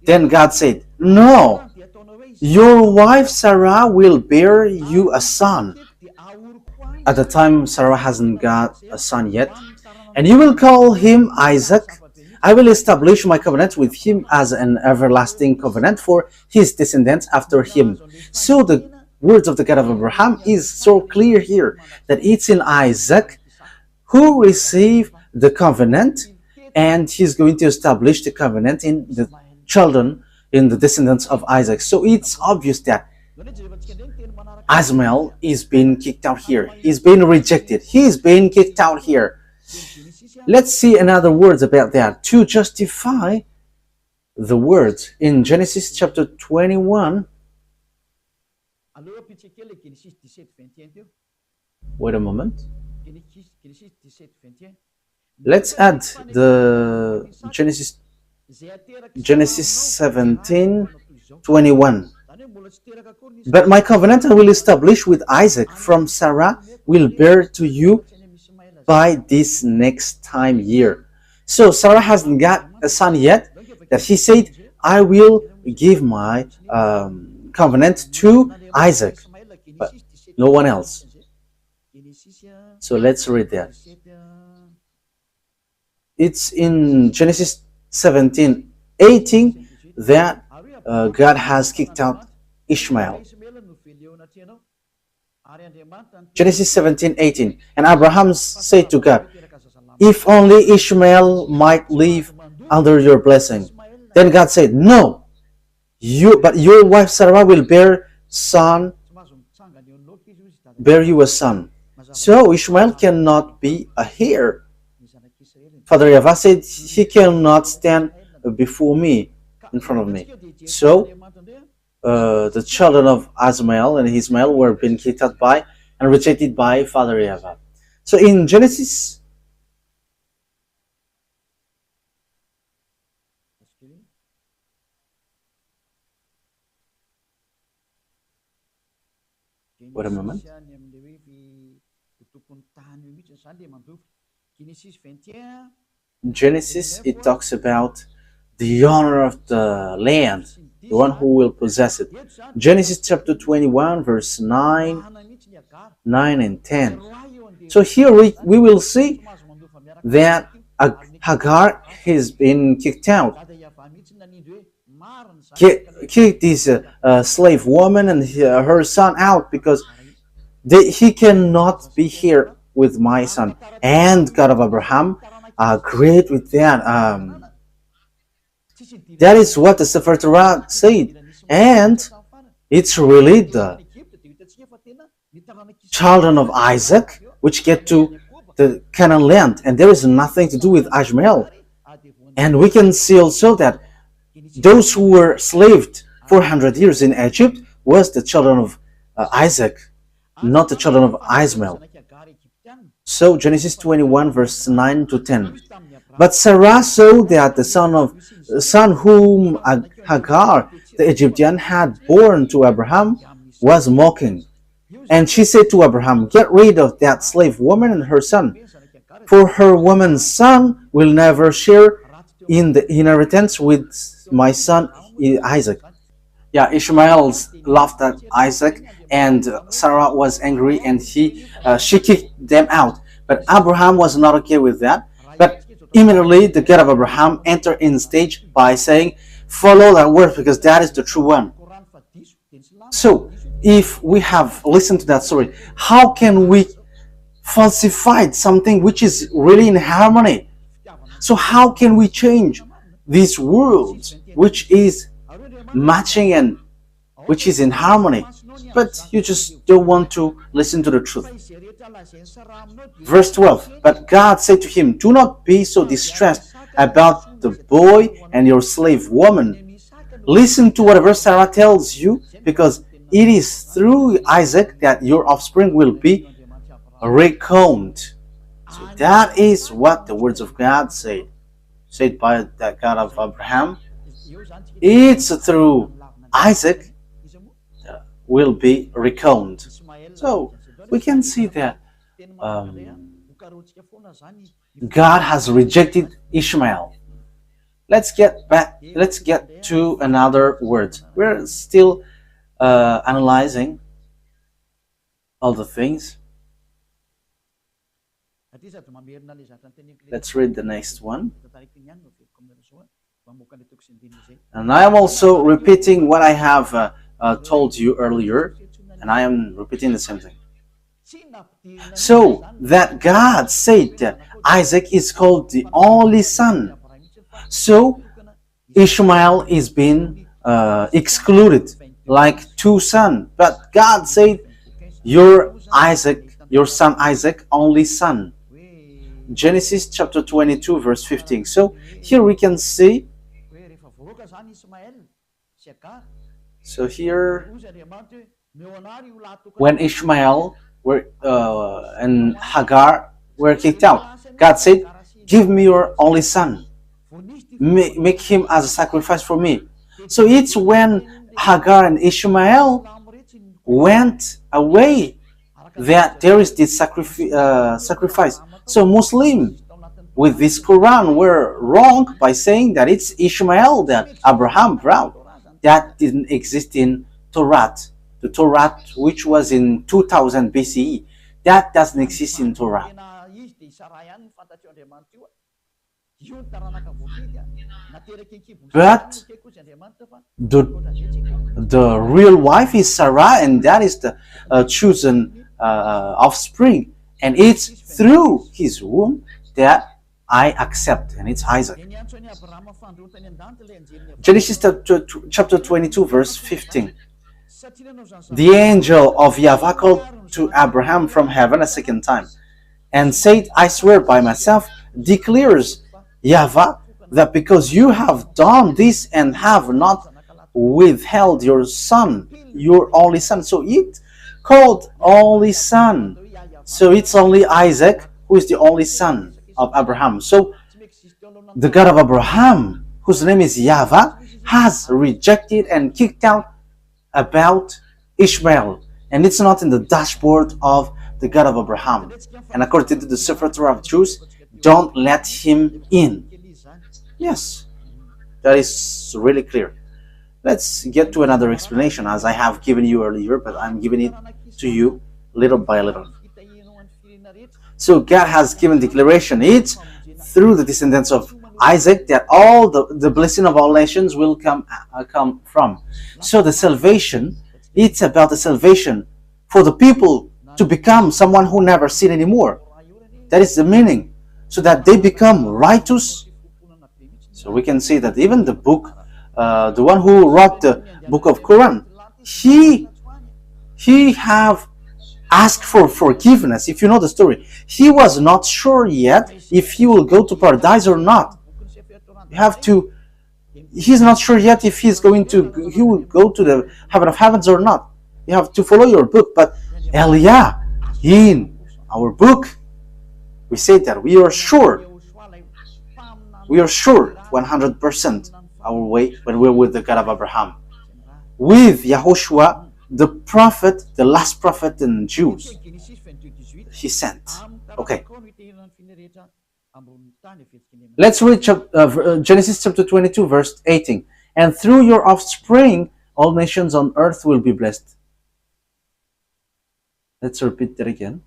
Speaker 1: Then God said, No, your wife Sarah will bear you a son. At the time, Sarah hasn't got a son yet. And you will call him Isaac. I will establish my covenant with him as an everlasting covenant for his descendants after him. So the words of the God of Abraham is so clear here that it's in Isaac who received the covenant, and he's going to establish the covenant in the children, in the descendants of Isaac. So it's obvious that Ismael is being kicked out here. He's being rejected. He's being kicked out here. Let's see another words about that to justify the words in Genesis chapter 21. Wait a moment. Let's add the Genesis 17:21. But my covenant I will establish with Isaac from Sarah will bear to you by this next time year. So Sarah hasn't got a son yet, that he said, I will give my covenant to Isaac, but no one else. So let's read that. It's in Genesis 17:18 that God has kicked out Ishmael. Genesis 17:18. And Abraham said to God, if only Ishmael might live under your blessing. Then God said, no, but your wife Sarah will bear you a son. So Ishmael cannot be a heir. Father YAHVAH said, he cannot stand before me, in front of me. So the children of Ismael and Ismael were being kicked out by and rejected by Father YAHVAH. So in Genesis, wait a moment. Genesis, it talks about the owner of the land, the one who will possess it. Genesis chapter 21, verse 9 and 10. So here we will see that Hagar has been kicked out. Kicked this slave woman and her son out because he cannot be here with my son. And God of Abraham agreed with that. That is what the Sefer Torah said. And it's really the children of Isaac which get to the Canaan land. And there is nothing to do with Ishmael. And we can see also that those who were slaved 400 years in Egypt was the children of Isaac, not the children of Ishmael. So Genesis 21 verse 9 to 10. But Sarah saw that the son whom Hagar the Egyptian had born to Abraham was mocking. And she said to Abraham, get rid of that slave woman and her son, for her woman's son will never share in the inheritance with my son Isaac. Yeah, Ishmael laughed at Isaac, and Sarah was angry, and she kicked them out. But Abraham was not okay with that. But immediately the God of Abraham entered in stage by saying, follow that word because that is the true one. So if we have listened to that story, how can we falsify something which is really in harmony? So how can we change these worlds which is matching and which is in harmony? But you just don't want to listen to the truth. Verse 12. But God said to him, do not be so distressed about the boy and your slave woman. Listen to whatever Sarah tells you, because it is through Isaac that your offspring will be reckoned. So that is what the words of God say, said by the God of Abraham. It's through Isaac that will be reckoned. So we can see that God has rejected Ishmael. Let's get back. Let's get to another word. We're still analyzing all the things. Let's read the next one. And I am also repeating what I have told you earlier, and I am repeating the same thing. So that God said that Isaac is called the only son. So Ishmael is being excluded. like two sons. But God said, your son Isaac, only son. Genesis chapter 22 verse 15. So here we can see, so here when Ishmael and Hagar were kicked out, God said, give me your only son, make him as a sacrifice for me. So it's when Hagar and Ishmael went away that there is this sacrifice. So Muslim with this Quran were wrong by saying that it's Ishmael that Abraham brought. That didn't exist in Torah. The Torah, which was in 2000 BCE, that doesn't exist in Torah. But the real wife is Sarah, and that is the chosen offspring. And it's through his womb that I accept, and it's Isaac. Genesis chapter 22 verse 15. The angel of YAHVAH called to Abraham from heaven a second time and said, I swear by myself, declares YAHVAH, that because you have done this and have not withheld your son, your only son. So it called only son. So it's only Isaac who is the only son of Abraham. So the God of Abraham, whose name is YAHVAH, has rejected and kicked out about Ishmael. And it's not in the dashboard of the God of Abraham. And according to the Sefer Torah of Jews, don't let him in. Yes, that is really clear. Let's get to another explanation, as I have given you earlier, but I'm giving it to you little by little. So God has given declaration. It's through the descendants of Isaac that all the blessing of all nations will come from. So the salvation, it's about the salvation for the people to become someone who never sin anymore. That is the meaning. So that they become righteous. So we can see that even the book, the one who wrote the book of Quran, he have asked for forgiveness. If you know the story, he was not sure yet if he will go to paradise or not. He's not sure yet if he will go to the heaven of heavens or not. You have to follow your book. But Elia, in our book, we say that we are sure 100% our way when we're with the God of Abraham. With Yahushua, the prophet, the last prophet in Jews, he sent. Okay. Let's read Genesis chapter 22 verse 18. And through your offspring, all nations on earth will be blessed. Let's repeat that again.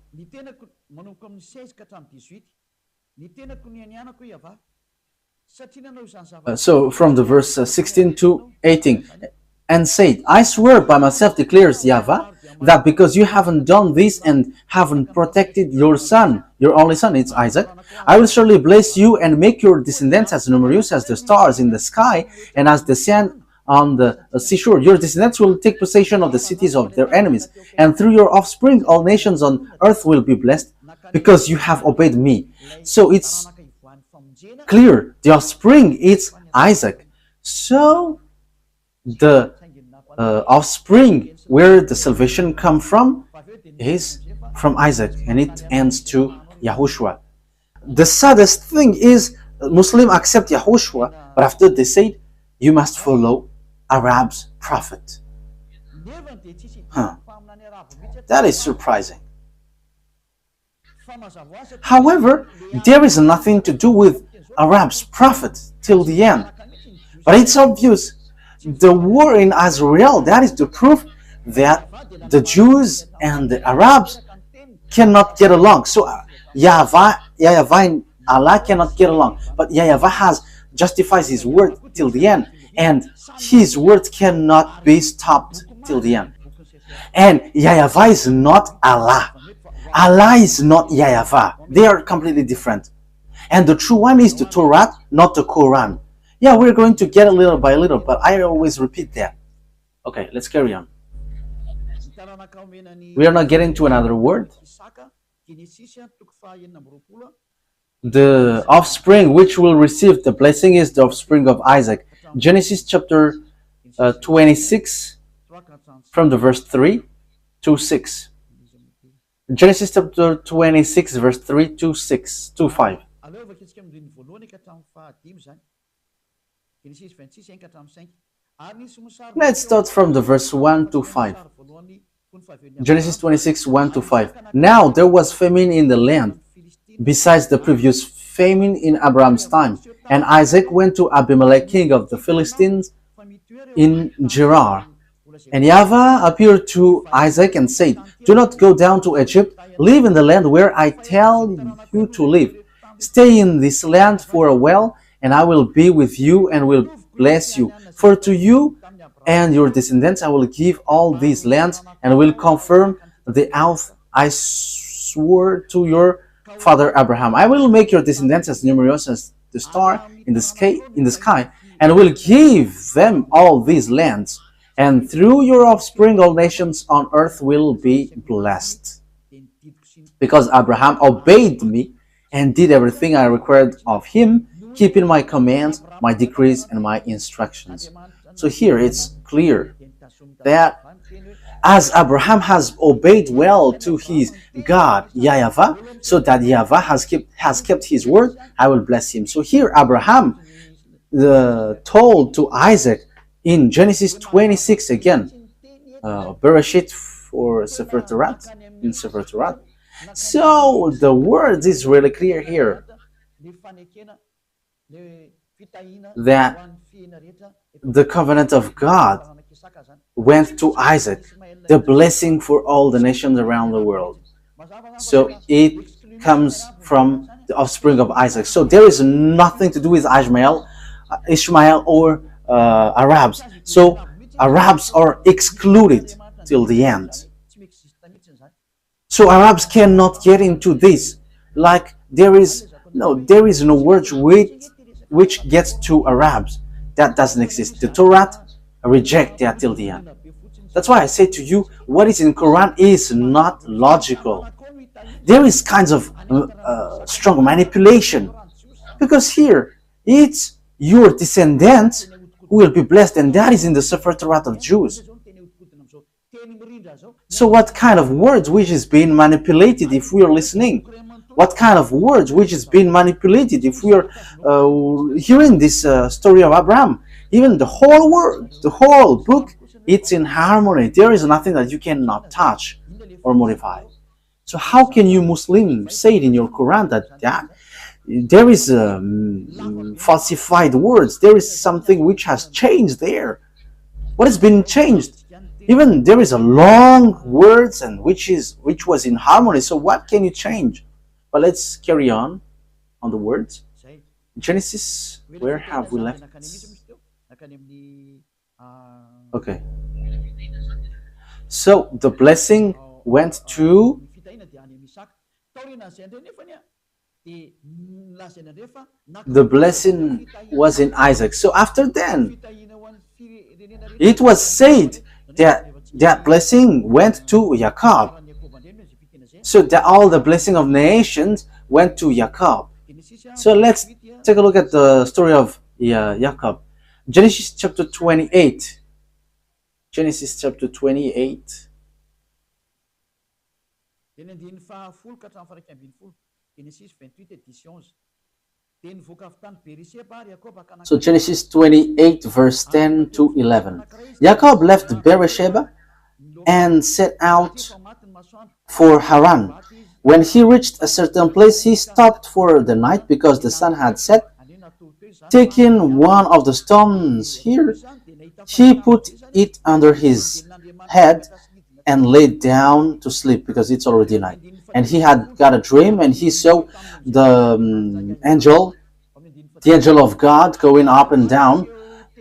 Speaker 1: So from the verse 16 to 18. And said, I swear by myself, declares YAHVAH, that because you haven't done this and haven't protected your son, your only son, it's Isaac, I will surely bless you and make your descendants as numerous as the stars in the sky and as the sand on the seashore. Your descendants will take possession of the cities of their enemies, and through your offspring all nations on earth will be blessed because you have obeyed me. So it's clear, the offspring is Isaac. So the offspring where the salvation come from is from Isaac, and it ends to YAHOSHUAH. The saddest thing is Muslims accept YAHOSHUAH, but after they say you must follow Arab's prophet. That is surprising. However, there is nothing to do with Arab's prophet till the end. But it's obvious. The war in Israel, that is the proof that the Jews and the Arabs cannot get along. So YAHVAH and Allah cannot get along. But YAHVAH justifies his word till the end. And his word cannot be stopped till the end. And YAHVAH is not Allah. Allah is not YAHVAH. They are completely different. And the true one is the Torah, not the Quran. Yeah, we're going to get a little by little, but I always repeat that. Okay, let's carry on. We are not getting to another word. The offspring which will receive the blessing is the offspring of Isaac. Genesis chapter 26 from the verse 3 to 6. Genesis chapter 26 verse 3 to 6 to 5. Let's start from the verse 1 to 5. Genesis 26, 1 to 5. Now there was famine in the land, besides the previous famine in Abraham's time. And Isaac went to Abimelech, king of the Philistines, in Gerar. And YAHVAH appeared to Isaac and said, do not go down to Egypt. Live in the land where I tell you to live. Stay in this land for a while, and I will be with you and will bless you. For to you and your descendants I will give all these lands, and will confirm the oath I swore to your father Abraham. I will make your descendants as numerous as the star in the sky, and will give them all these lands. And through your offspring all nations on earth will be blessed. Because Abraham obeyed me and did everything I required of him, keeping my commands, my decrees, and my instructions. So here it's clear that as Abraham has obeyed well to his God, YAHVAH, so that YAHVAH has kept his word, I will bless him. So here Abraham told to Isaac in Genesis 26 again, Bereshit for Sefer Torah, in Sefer Torah. So the word is really clear here that the covenant of God went to Isaac, the blessing for all the nations around the world. So it comes from the offspring of Isaac. So there is nothing to do with Ishmael or Arabs. So Arabs are excluded till the end. So Arabs cannot get into this. Like there is no word which gets to Arabs. That doesn't exist. The Torah reject that till the end. That's why I say to you, what is in Quran is not logical. There is kinds of strong manipulation, because here it's your descendants who will be blessed, and that is in the Sefer Torah of Jews. So what kind of words which is being manipulated if we are listening? What kind of words which is being manipulated if we are hearing this story of Abraham? Even the whole word, the whole book, it's in harmony. There is nothing that you cannot touch or modify. So how can you Muslims say it in your Quran that there is falsified words? There is something which has changed there. What has been changed? Even there is a long words and which was in harmony. So what can you change? But let's carry on the words. Genesis, where have we left? Okay. So the blessing went to the blessing was in Isaac. So after then, it was said that blessing went to Jacob. So that all the blessing of nations went to Jacob. So let's take a look at the story of Jacob. Genesis chapter 28. Genesis chapter 28. So Genesis 28 verse 10 to 11. Jacob left Beersheba and set out for Haran. When he reached a certain place, he stopped for the night because the sun had set. Taking one of the stones here, he put it under his head and lay down to sleep because it's already night. And he had got a dream, and he saw the angel of God going up and down.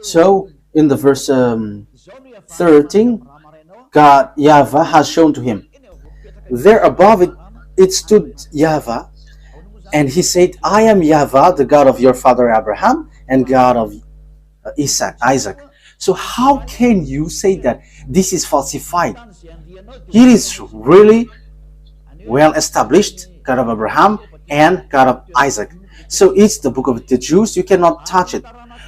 Speaker 1: So in the verse 13, God, YAHVAH, has shown to him. There above it stood YAHVAH, and he said, I am YAHVAH, the God of your father Abraham and God of Isaac. So how can you say that this is falsified? It is really well established, God of Abraham and God of Isaac. So it's the book of the Jews, you cannot touch it.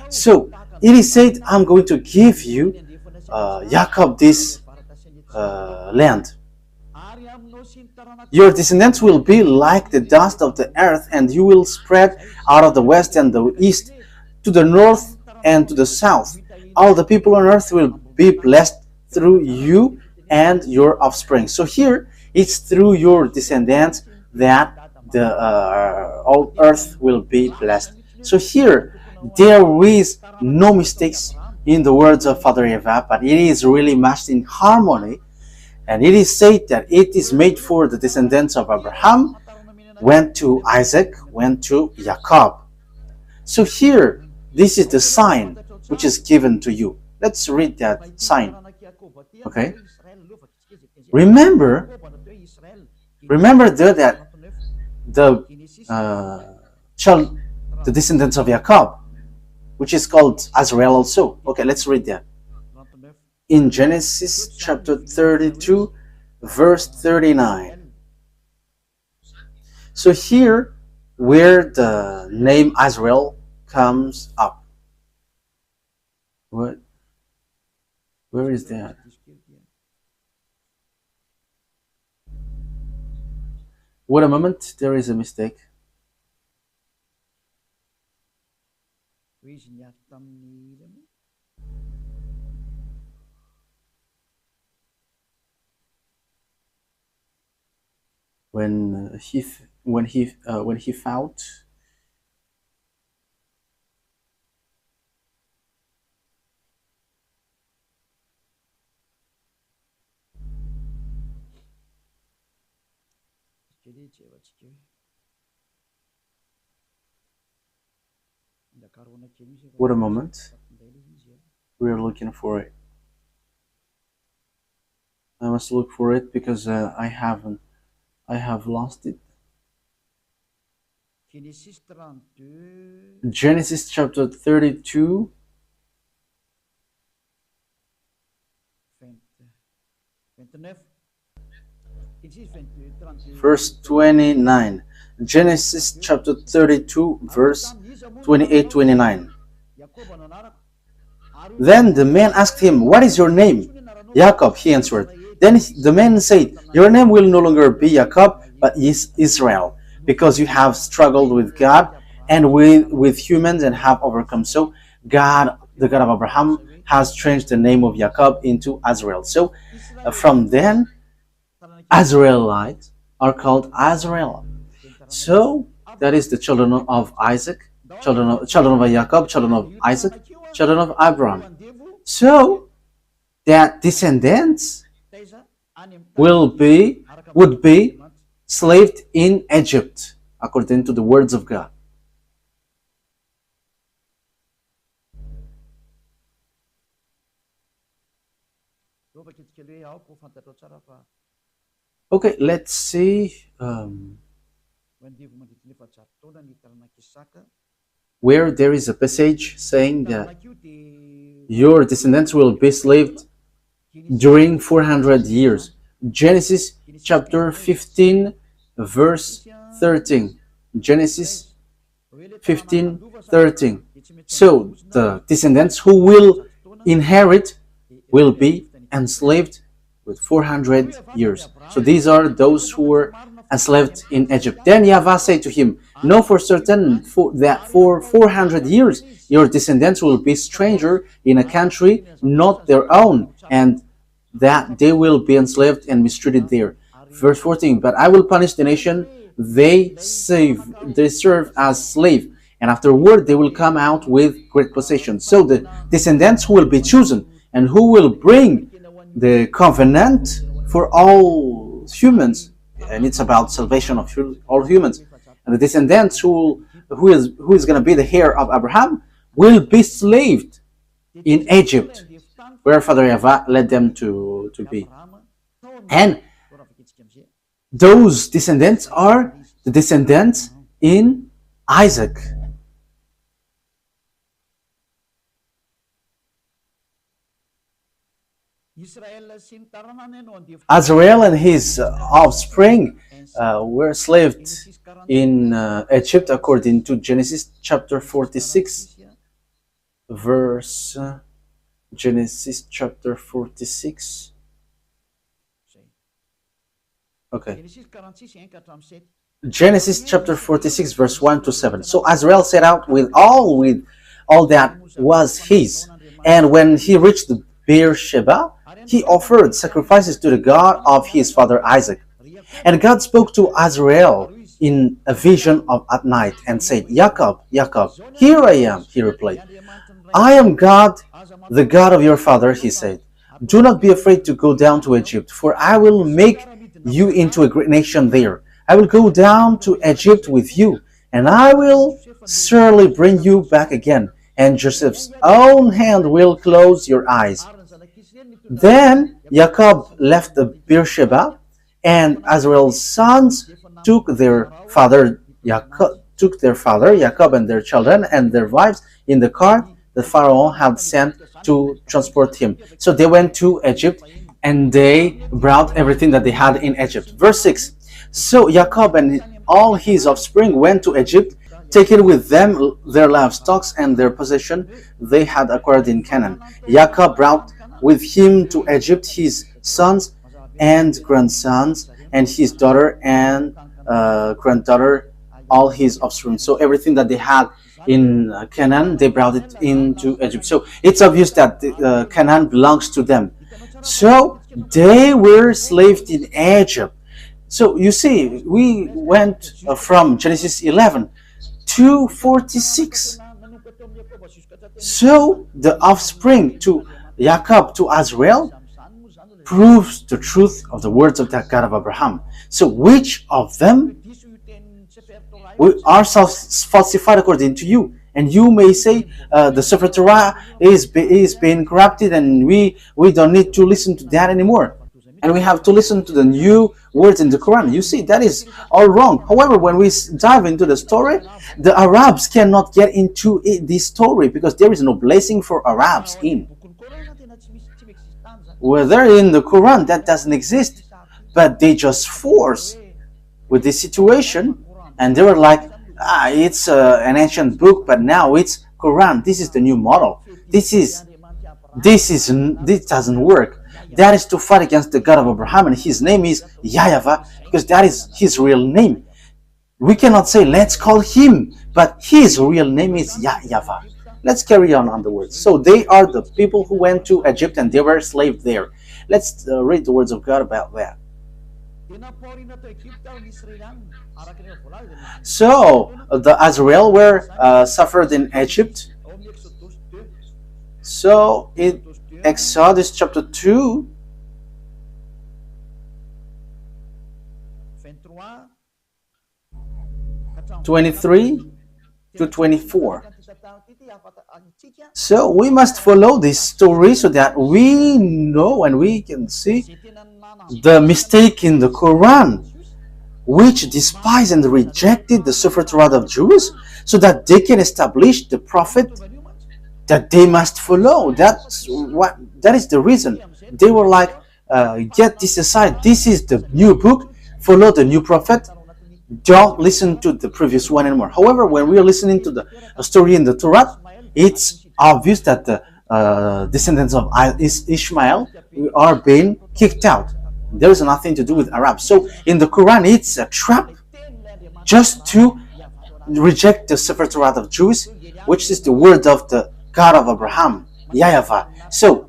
Speaker 1: So it is said, I'm going to give you, Jacob, this land. Your descendants will be like the dust of the earth, and you will spread out of the west and the east, to the north and to the south. All the people on earth will be blessed through you and your offspring. So here, it's through your descendants that the all earth will be blessed. So here, there is no mistakes in the words of Father YAHVAH, but it is really matched in harmony. And it is said that it is made for the descendants of Abraham, went to Isaac, went to Jacob. So here, this is the sign which is given to you. Let's read that sign. Okay? Remember there that the descendants of Jacob, which is called Azrael also. Okay, let's read that. In Genesis chapter 32, verse 39. So here, where the name Azrael comes up. What? Where is that? Wait a moment, there is a mistake. When he fought, wait a moment, we are looking for it. I must look for it because I have lost it. Genesis chapter 32, verse 29. Genesis chapter 32, verse 28-29. Then the man asked him, "What is your name?" "Jacob," he answered. Then the man said, "Your name will no longer be Jacob, but is Israel, because you have struggled with God and with humans and have overcome." So God, the God of Abraham, has changed the name of Jacob into Azrael. So from then, Azraelites are called Azrael. So that is the children of Isaac, children of Jacob, children of Isaac, children of Abraham. So that descendants would be slaved in Egypt, according to the words of God. Okay, let's see where there is a passage saying that your descendants will be slaved during 400 years. Genesis chapter 15, verse 13. Genesis 15:13. So the descendants who will inherit will be enslaved with 400 years. So these are those who were enslaved in Egypt. Then YAHVAH said to him, "Know for certain that for 400 years your descendants will be stranger in a country not their own, and that they will be enslaved and mistreated there." Verse 14, "But I will punish the nation they serve as slave, and afterward they will come out with great possession." So the descendants who will be chosen and who will bring the covenant for all humans, and it's about salvation of all humans, and the descendants who is going to be the heir of Abraham will be slaved in Egypt, where Father YAHVAH led them to be. And those descendants are the descendants in Isaac. Azrael and his offspring were slaved in Egypt according to Genesis chapter 46 verse Genesis chapter 46. Okay. Genesis chapter 46 verse 1 to 7. So Azrael set out with all that was his, and when he reached Beersheba, he offered sacrifices to the God of his father Isaac. And God spoke to Azrael in a vision at night and said, Jacob, Jacob, here I am, he replied. I am God, the God of your father, he said. Do not be afraid to go down to Egypt, for I will make you into a great nation there. I will go down to Egypt with you, and I will surely bring you back again, and Joseph's own hand will close your eyes. Then Jacob left the Beersheba, and Azrael's sons took their father Jacob and their children and their wives in the cart the Pharaoh had sent to transport him. So they went to Egypt, and they brought everything that they had in Egypt. Verse 6. So Jacob and all his offspring went to Egypt, taking with them their livestock and their possession they had acquired in Canaan. Jacob brought with him to Egypt his sons and grandsons, and his daughter and granddaughter, all his offspring. So everything that they had in Canaan, they brought it into Egypt. So it's obvious that Canaan belongs to them. So they were slaves in Egypt. So you see, we went from Genesis 11 to 46. So the offspring to Jacob to Azrael proves the truth of the words of the God of Abraham. So which of them are falsified according to you? And you may say the Sefer Torah is being corrupted, and we don't need to listen to that anymore, and we have to listen to the new words in the Quran. You see, that is all wrong. However, when we dive into the story, the Arabs cannot get into this story because there is no blessing for Arabs in. Whether in the Quran, that doesn't exist, but they just force with this situation, and they were like, it's an ancient book, but now it's Quran. This is the new model. This doesn't work. That is to fight against the God of Abraham, and his name is YAHVAH, because that is his real name. We cannot say let's call him, but his real name is YAHVAH. Let's carry on the words. So they are the people who went to Egypt and they were slaves there. Let's read the words of God about that. So the Azrael were suffered in Egypt. So in Exodus chapter 2, (23 to 24). So we must follow this story so that we know and we can see the mistake in the Quran, which despised and rejected the Sefer Torah of Jews, so that they can establish the prophet that they must follow. That is the reason. They were like, get this aside. This is the new book. Follow the new prophet. Don't listen to the previous one anymore. However, when we are listening to the story in the Torah, it's obvious that the descendants of Ishmael are being kicked out. There is nothing to do with Arabs. So in the Quran, it's a trap just to reject the Sefer Torah of Jews, which is the word of the God of Abraham, YAHVAH. So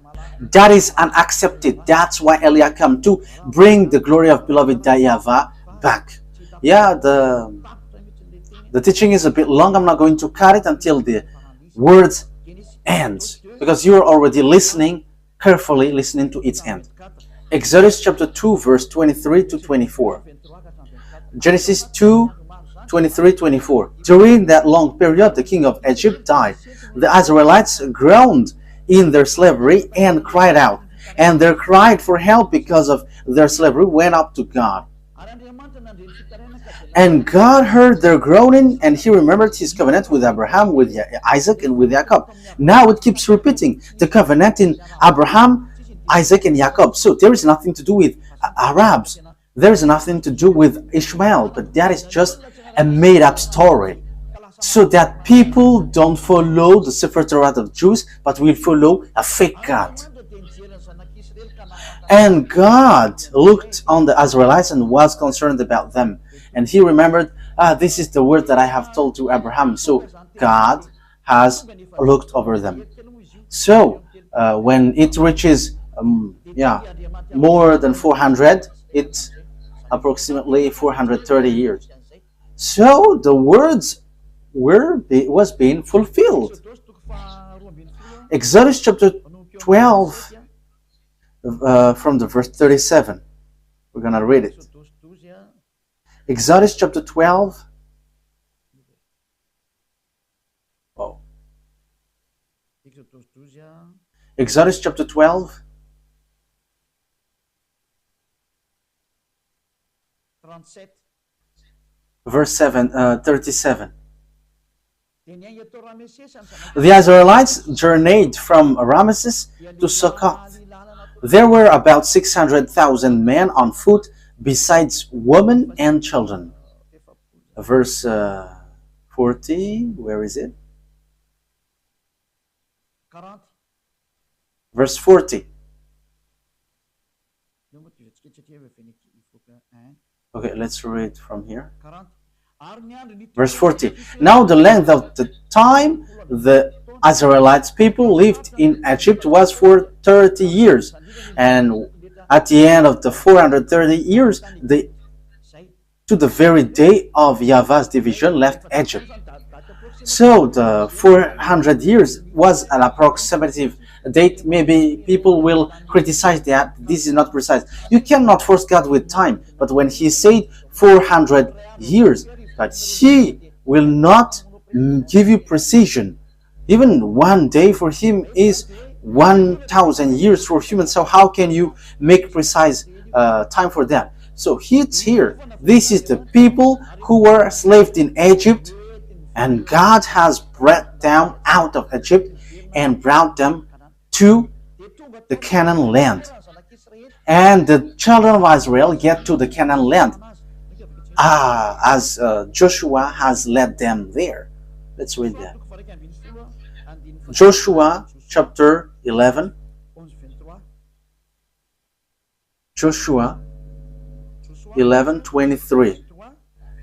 Speaker 1: that is unaccepted. That's why Elia came to bring the glory of beloved YAHVAH back. Yeah, the teaching is a bit long. I'm not going to cut it until the words ends, because you are already carefully listening to its end. Exodus chapter 2 verse 23 to 24. Genesis 2, 23, 24. During that long period, the king of Egypt died. The Israelites groaned in their slavery and cried out, and their cry for help because of their slavery went up to God. And God heard their groaning, and he remembered his covenant with Abraham, with Isaac, and with Jacob. Now it keeps repeating. The covenant in Abraham Isaac and Jacob. So there is nothing to do with Arabs. There is nothing to do with Ishmael, but that is just a made-up story, so that people don't follow the Sefer Torah of Jews, but will follow a fake God. And God looked on the Israelites and was concerned about them. And he remembered, this is the word that I have told to Abraham. So God has looked over them. So when it reaches more than 400, it's approximately 430 years. So the words was being fulfilled. Exodus chapter 12, from the verse 37. We're going to read it. Exodus chapter 12. Oh. Exodus chapter 12. Verse 37. The Israelites journeyed from Ramesses to Succoth. There were about 600,000 men on foot, besides women and children. Verse 40, where is it? Verse 40. Okay, let's read from here. Verse 40. Now the length of the time the Israelites people lived in Egypt was for 30 years. And at the end of the 430 years, they, to the very day of YAHVAH's division, left Egypt. So the 400 years was an approximative date. Maybe people will criticize that this is not precise. You cannot force God with time. But when he said 400 years, that he will not give you precision. Even one day for him is 1,000 years for humans. So how can you make precise time for that? So it's here. This is the people who were enslaved in Egypt, and God has brought them out of Egypt and brought them to the Canaan land. And the children of Israel get to the Canaan land as Joshua has led them there. Let's read that. Joshua chapter 11. Joshua 11:23.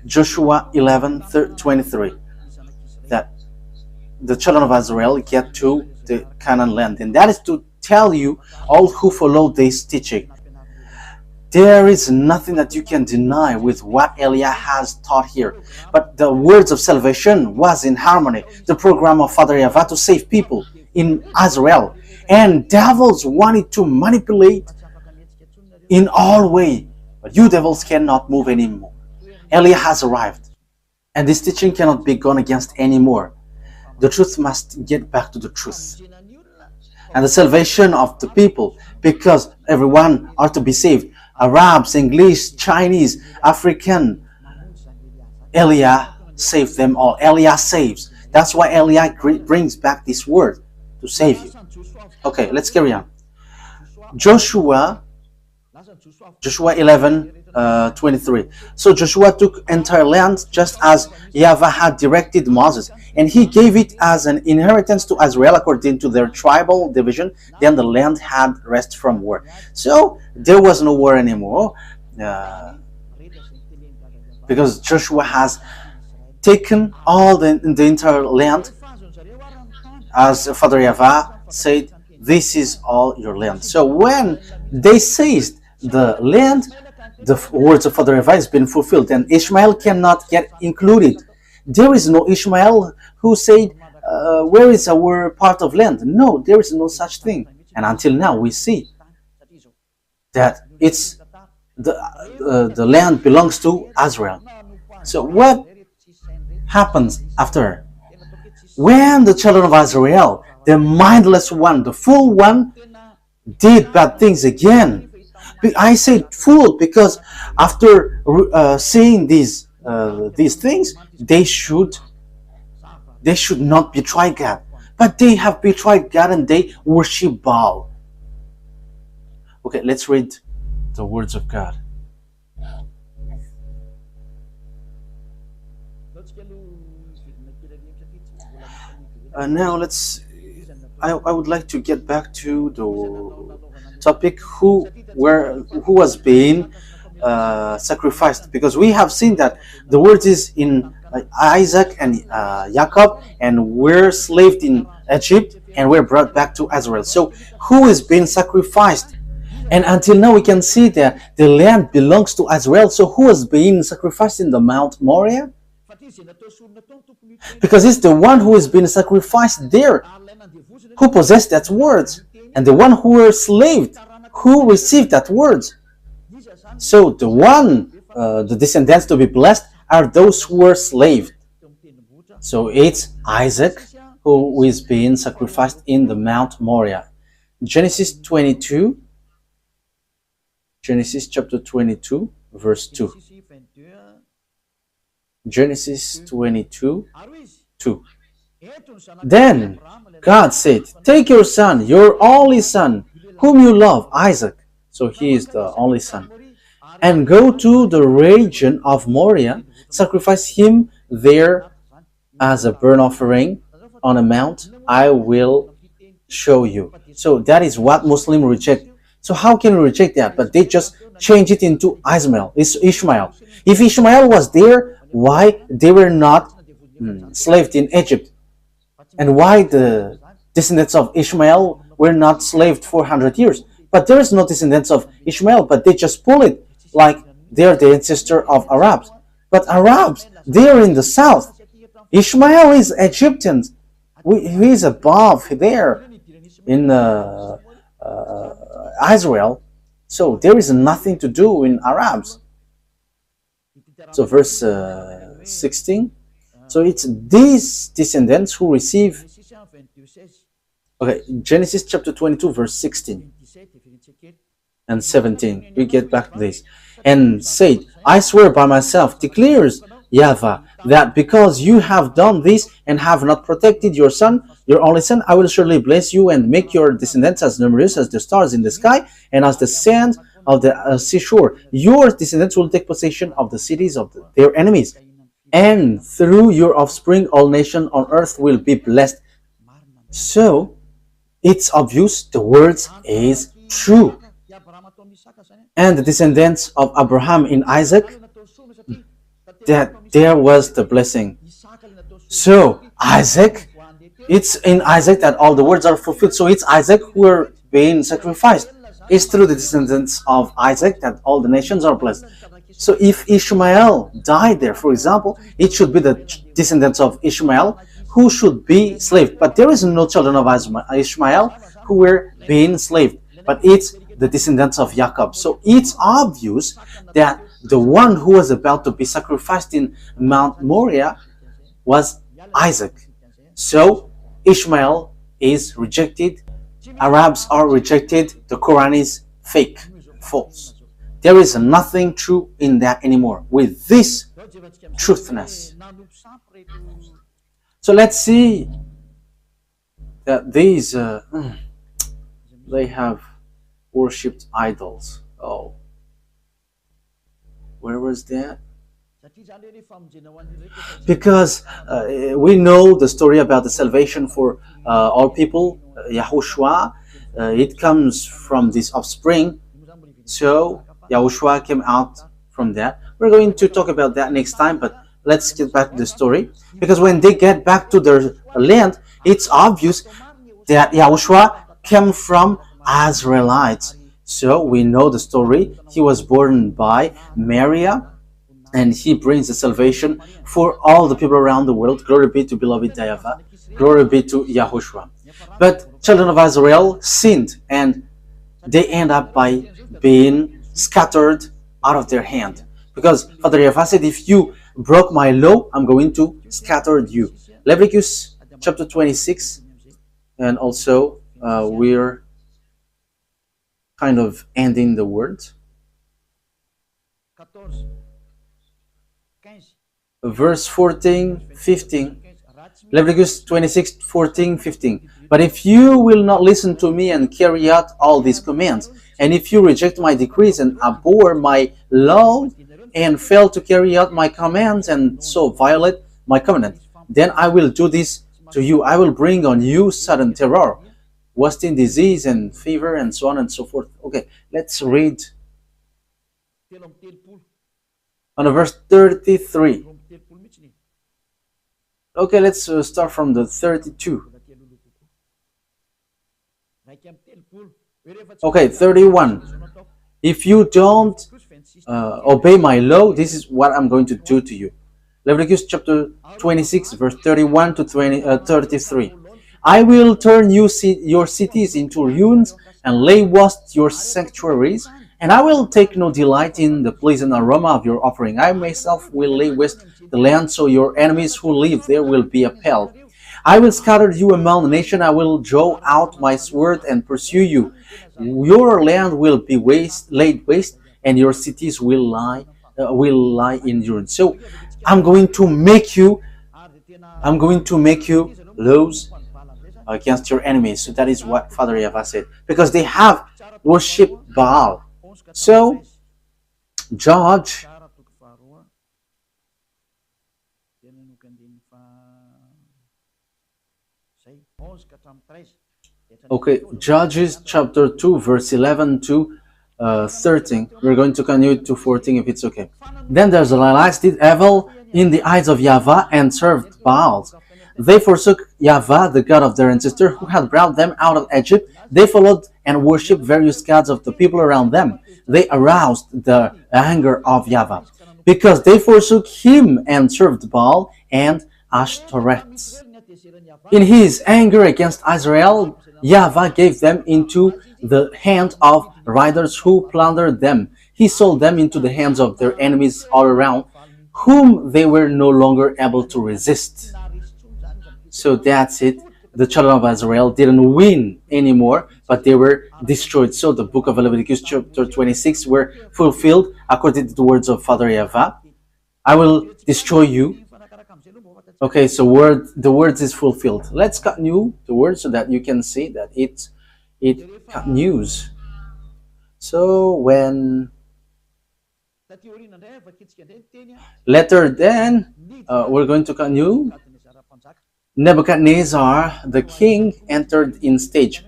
Speaker 1: Joshua 11:23. That the children of Israel get to the Canaan land, and that is to tell you all who follow this teaching. There is nothing that you can deny with what Elia has taught here. But the words of salvation was in harmony. The program of Father YAHVAH to save people in Israel. And devils wanted to manipulate in all way. But you devils cannot move anymore. Elia has arrived. And this teaching cannot be gone against anymore. The truth must get back to the truth. And the salvation of the people, because everyone are to be saved. Arabs, English, Chinese, African. Elia saved them all. Elia saves. That's why Elia brings back this word to save you. Okay, let's carry on. Joshua 11:23. So Joshua took entire land just as YAHVAH had directed Moses, and he gave it as an inheritance to Israel according to their tribal division. Then the land had rest from war. So there was no war anymore, because Joshua has taken all the entire land, as Father YAHVAH said, this is all your land. So when they seized the land, the words of Father YAHVAH has been fulfilled, and Ishmael cannot get included. There is no Ishmael who said, where is our part of land? No, there is no such thing. And until now we see that it's the land belongs to Israel. So what happens after? When the children of Israel, the mindless one, the fool one, did bad things again. I say fool because after seeing these things, they should not betray God. But they have betrayed God and they worship Baal. Okay, let's read the words of God. Now I would like to get back to the topic who was being sacrificed, because we have seen that the word is in Isaac and Jacob, and we're slaved in Egypt and we're brought back to Israel. So who is being sacrificed? And until now we can see that the land belongs to Israel. So who is being sacrificed in the Mount Moriah? Because it's the one who is being sacrificed there who possessed that word, and the one who were slaved who received that word. So the descendants to be blessed are those who were slaved. So it's Isaac who is being sacrificed in the Mount Moriah. Genesis chapter 22, verse 2. Genesis 22, 2. Then God said, take your son, your only son, whom you love, Isaac. So he is the only son. And go to the region of Moriah, sacrifice him there as a burnt offering on a mount I will show you. So that is what Muslims reject. So how can we reject that? But they just change it into Ishmael. If Ishmael was there, why they were not slaved in Egypt? And why the descendants of Ishmael were not slaved for 100 years? But there is no descendants of Ishmael, but they just pull it like they're the ancestor of Arabs. But Arabs, they are in the south. Ishmael is Egyptian. He is above there in Israel. So there is nothing to do in Arabs. So verse 16. So it's these descendants who receive. Okay, Genesis chapter 22, verse 16 and 17. We get back to this. And said, I swear by myself, declares YAHVAH, that because you have done this and have not protected your son, your only son, I will surely bless you and make your descendants as numerous as the stars in the sky and as the sand of the seashore. Your descendants will take possession of the cities of their enemies. And through your offspring, all nations on earth will be blessed. So, it's obvious the words is true. And the descendants of Abraham in Isaac, that there was the blessing. So, Isaac, it's in Isaac that all the words are fulfilled. So, it's Isaac who are being sacrificed. It's through the descendants of Isaac that all the nations are blessed. So if Ishmael died there, for example, it should be the descendants of Ishmael who should be enslaved. But there is no children of Ishmael who were being enslaved. But it's the descendants of Jacob. So it's obvious that the one who was about to be sacrificed in Mount Moriah was Isaac. So Ishmael is rejected. Arabs are rejected. The Quran is fake, false. There is nothing true in that anymore with this truthness. So let's see that these they have worshipped idols. Oh, where was that? Because we know the story about the salvation for all people, YAHOSHUAH. It comes from this offspring. So YAHOSHUAH came out from that. We're going to talk about that next time, but let's get back to the story. Because when they get back to their land, it's obvious that YAHOSHUAH came from Israelites. So we know the story. He was born by Maria, and he brings the salvation for all the people around the world. Glory be to beloved YAHVAH. Glory be to YAHOSHUAH. But children of Israel sinned, and they end up by being scattered out of their hand. Because Father YAHVAH said, if you broke my law, I'm going to scatter you. Leviticus chapter 26, and also we're kind of ending the word. Verse 14, 15. Leviticus 26, 14, 15. But if you will not listen to me and carry out all these commands, And if you reject my decrees and abhor my law and fail to carry out my commands and so violate my covenant, then I will do this to you. I will bring on you sudden terror, wasting disease and fever and so on and so forth. Okay, let's read on verse 33. Okay, let's start from the 32. Okay, 31. If you don't obey my law, this is what I'm going to do to you. Leviticus chapter 26, verse 31 to 33. I will turn your cities into ruins and lay waste your sanctuaries, and I will take no delight in the pleasant aroma of your offering. I myself will lay waste the land, so your enemies who live there will be appalled. I will scatter you among the nations. I will draw out my sword and pursue you. Your land will be laid waste, and your cities will lie in ruins. So I'm going to make you lose against your enemies. So that is what Father YAHVAH said, because they have worshipped Baal. So judge. Okay, Judges chapter 2, verse 11 to 13. We're going to continue to 14 if it's okay. Then the Israelites did evil in the eyes of YAHVAH and served Baals. They forsook YAHVAH, the God of their ancestor, who had brought them out of Egypt. They followed and worshipped various gods of the people around them. They aroused the anger of YAHVAH, because they forsook him and served Baal and Ashtoreth. In his anger against Israel, YAHVAH gave them into the hand of riders who plundered them. He sold them into the hands of their enemies all around, whom they were no longer able to resist. So that's it. The children of Israel didn't win anymore, but they were destroyed. So the book of Leviticus chapter 26 were fulfilled according to the words of Father YAHVAH. I will destroy you. Okay, so the words is fulfilled. Let's continue the word so that you can see that it continues. So when later then we're going to continue. Nebuchadnezzar the king entered in stage.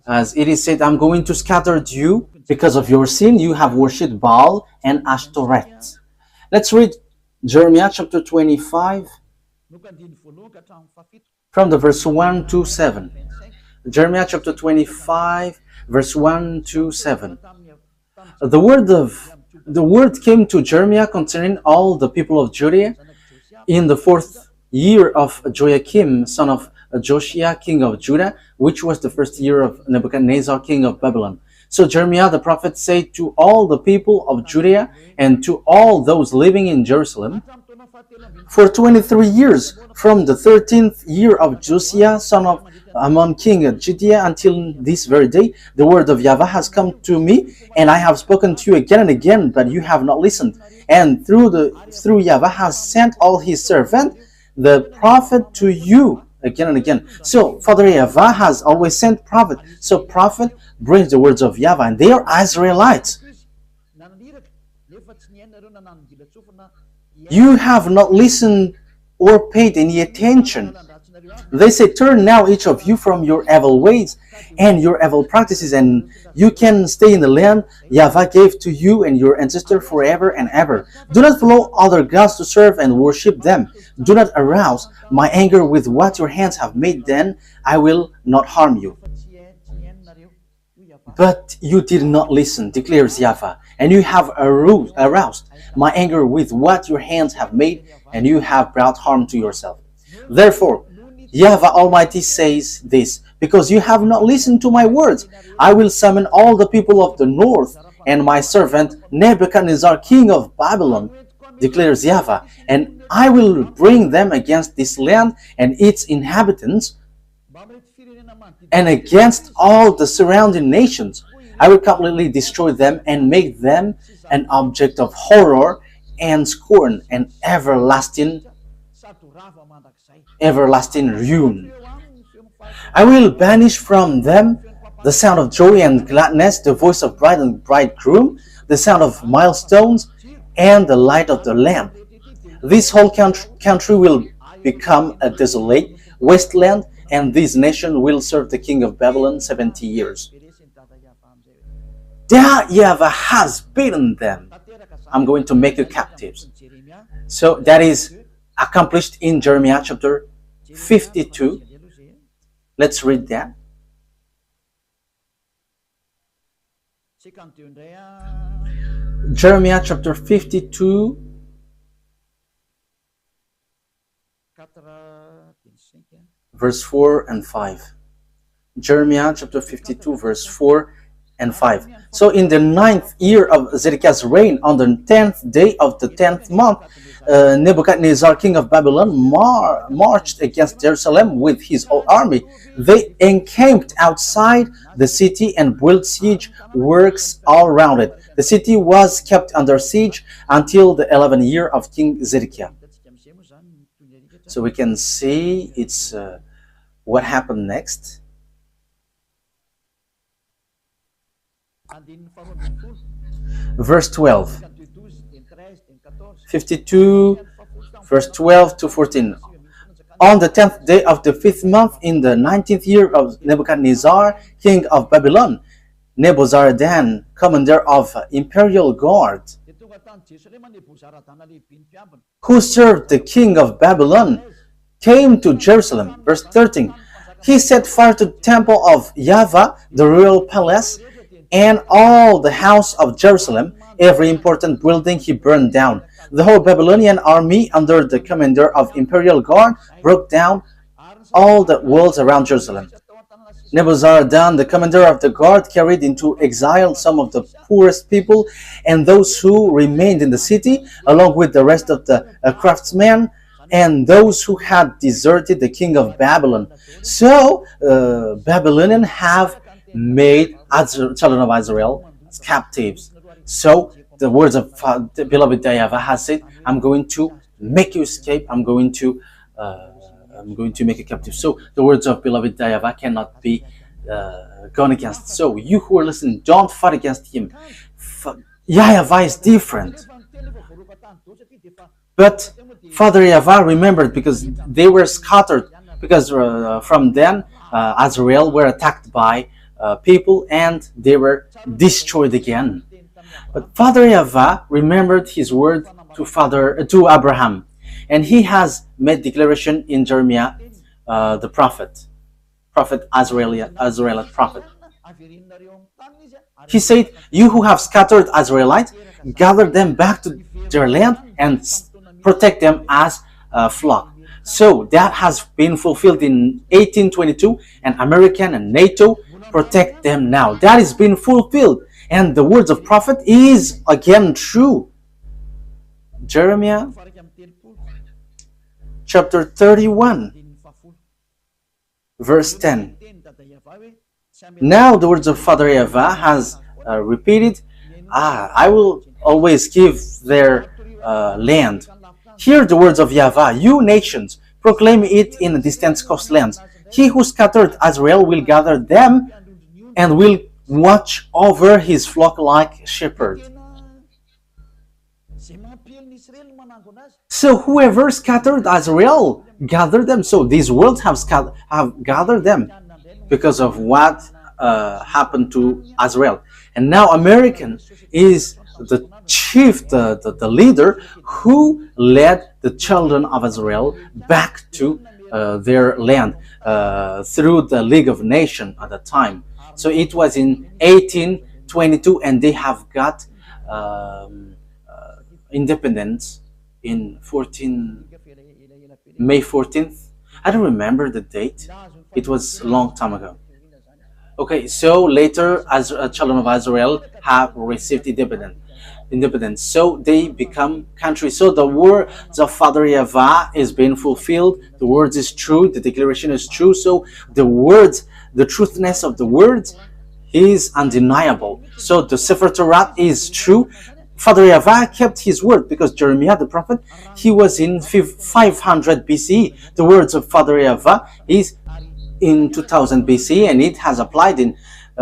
Speaker 1: As it is said, I'm going to scatter you because of your sin. You have worshipped Baal and Ashtoreth. Let's read Jeremiah chapter 25 from the verse 1 to 7. Jeremiah chapter 25 verse 1 to 7. The word came to Jeremiah concerning all the people of Judea in the 4th year of Joachim, son of Josiah, king of Judah, which was the 1st year of Nebuchadnezzar, king of Babylon. So Jeremiah the prophet said to all the people of Judea and to all those living in Jerusalem, for 23 years, from the 13th year of Josiah, son of Ammon, king of Judea, until this very day, the word of YAHVAH has come to me, and I have spoken to you again and again, but you have not listened. And through YAHVAH has sent all his servant, the prophet, to you again and again. So Father YAHVAH has always sent prophet. So prophet brings the words of YAHVAH, and they are Israelites. You have not listened or paid any attention. They say, turn now each of you from your evil ways and your evil practices, and you can stay in the land YAHVAH gave to you and your ancestor forever and ever. Do not follow other gods to serve and worship them. Do not arouse my anger with what your hands have made, then I will not harm you. But you did not listen, declares YAHVAH, and you have aroused my anger with what your hands have made, and you have brought harm to yourself. Therefore, YAHVAH Almighty says this, because you have not listened to my words, I will summon all the people of the north and my servant Nebuchadnezzar, king of Babylon, declares YAHVAH, and I will bring them against this land and its inhabitants, and against all the surrounding nations. I will completely destroy them and make them an object of horror and scorn and everlasting ruin. I will banish from them the sound of joy and gladness, the voice of bride and bridegroom, the sound of milestones, and the light of the lamp. This whole country will become a desolate wasteland, and this nation will serve the king of Babylon 70 years. YAHVAH has beaten them. I'm going to make you captives. So that is accomplished in Jeremiah chapter 52. Let's read that. Jeremiah chapter 52, verse 4 and 5. Jeremiah chapter 52, verse 4 and 5. So in the 9th year of Zedekiah's reign, on the 10th day of the 10th month, Nebuchadnezzar, king of Babylon, marched against Jerusalem with his whole army. They encamped outside the city and built siege works all around it. The city was kept under siege until the 11th year of King Zedekiah. So we can see it's what happened next. Verse 12. 52, verse 12 to 14. On the 10th day of the 5th month, in the 19th year of Nebuchadnezzar, king of Babylon, Nebuzaradan, commander of imperial guard, who served the king of Babylon, came to Jerusalem. Verse 13. He set fire to the temple of YAHVAH, the royal palace, and all the house of Jerusalem. Every important building he burned down. The whole Babylonian army, under the commander of imperial guard, broke down all the walls around Jerusalem. Nebuzaradan, the commander of the guard, carried into exile some of the poorest people and those who remained in the city, along with the rest of the craftsmen and those who had deserted the king of Babylon. So Babylonians have made children of Israel captives. So the words of the beloved YAHVAH has said, I'm going to make you escape. I'm going to make you captive. So the words of beloved YAHVAH cannot be gone against. So you who are listening, don't fight against him. YAHVAH is different. But Father YAHVAH remembered, because they were scattered, because from then Israel were attacked by people and they were destroyed again. But Father YAHVAH remembered his word to Abraham, and he has made declaration in Jeremiah, the prophet Israelite prophet. He said, "You who have scattered Israelites, gather them back to their land and protect them as a flock." So that has been fulfilled in 1822, and American and NATO protect them now. That is being fulfilled, and the words of prophet is again true. Jeremiah chapter 31, verse 10. Now the words of Father YAHVAH has repeated, I will always give their land. Hear the words of YAHVAH, you nations, proclaim it in the distant coastlands. He who scattered Israel will gather them and will watch over his flock like shepherd. So whoever scattered Israel, gathered them. So these worlds have gathered them because of what happened to Israel. And now American is the chief, the leader who led the children of Israel back to their land through the League of Nations at the time. So it was in 1822, and they have got independence in May 14th. I don't remember the date. It was a long time ago. Okay, so later, as children of Israel have received independence, so they become country. So the words of Father YAHVAH is being fulfilled. The words is true. The declaration is true. So the words, the truthness of the words is undeniable. So the Sefer Torah is true. Father YAHVAH kept his word, because Jeremiah the prophet, he was in 500 BCE. The words of Father YAHVAH is in 2000 BC, and it has applied in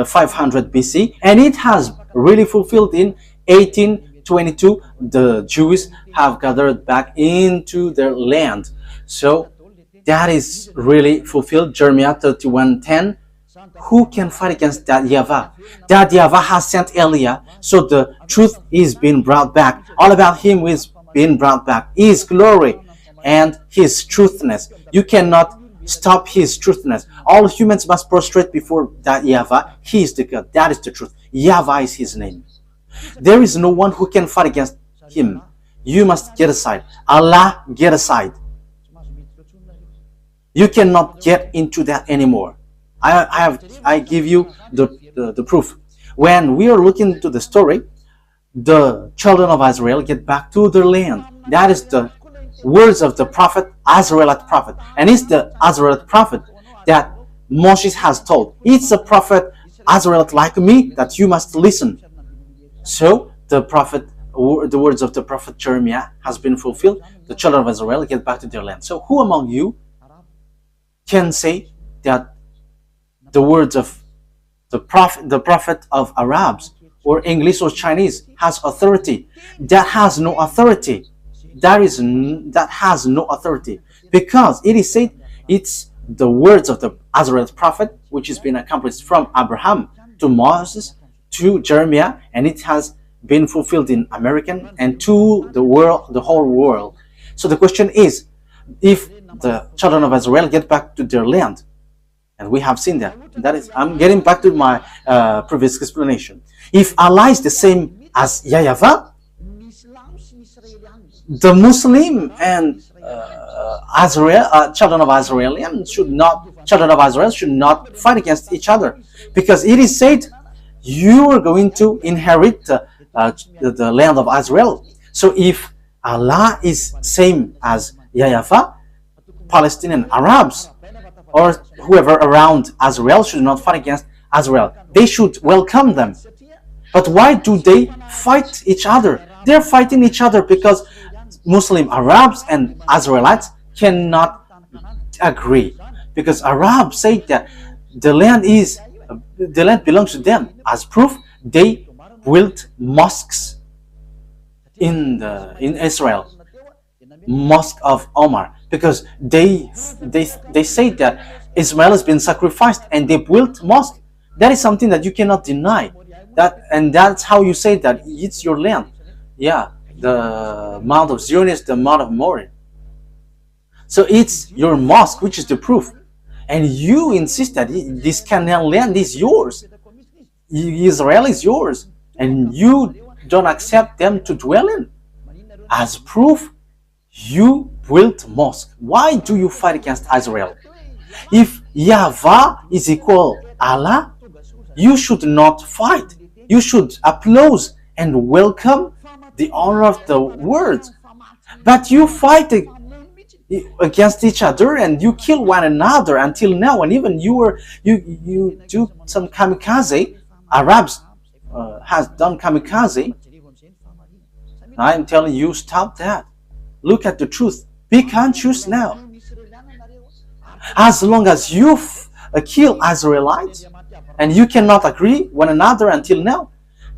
Speaker 1: 500 BC, and it has really fulfilled in 1822. The Jews have gathered back into their land. So that is really fulfilled. Jeremiah 31:10. Who can fight against that YAHVAH? That YAHVAH has sent Elijah, so the truth is being brought back. All about him is being brought back. His glory and his truthness. You cannot stop his truthness. All humans must prostrate before that YAHVAH. He is the God. That is the truth. YAHVAH is his name. There is no one who can fight against him. You must get aside. Allah, get aside. You cannot get into that anymore. I give you the proof. When we are looking into the story, the children of Israel get back to their land. That is the words of the prophet, Israelite prophet. And it's the Israelite prophet that Moses has told. It's a prophet, Israelite like me, that you must listen. So the words of the prophet Jeremiah has been fulfilled. The children of Israel get back to their land. So who among you can say that the words of the prophet of Arabs or English or Chinese has authority? That has no authority. That has no authority, because it is said it's the words of the Israelite prophet, which has been accomplished from Abraham to Moses to Jeremiah, and it has been fulfilled in American and to the world, the whole world. So the question is, if the children of Israel get back to their land, and we have seen that. That is, I'm getting back to my previous explanation. If Allah is the same as YAHVAH, the Muslim and children of Israel should not fight against each other, because it is said you are going to inherit the land of Israel. So if Allah is same as YAHVAH, Palestinian Arabs or whoever around Israel should not fight against Israel. They should welcome them. But why do they fight each other? They're fighting each other because Muslim Arabs and Israelites cannot agree. Because Arabs say that the land belongs to them. As proof, they built mosques in Israel, Mosque of Omar, because they say that Ismail has been sacrificed and they built mosque. That is something that you cannot deny. And that's how you say that it's your land. Yeah, the Mount of Zion is the Mount of Moriah. So it's your mosque, which is the proof. And you insist that this Canaan land is yours. Israel is yours. And you don't accept them to dwell in. As proof, you built mosque. Why do you fight against Israel? If YAHVAH is equal Allah, you should not fight. You should applaud and welcome the honor of the words. But you fight against each other and you kill one another until now, and even you do some kamikaze. Arabs has done kamikaze. I am telling you, stop that. Look at the truth. Be conscious now. As long as you kill Israelites and you cannot agree one another until now,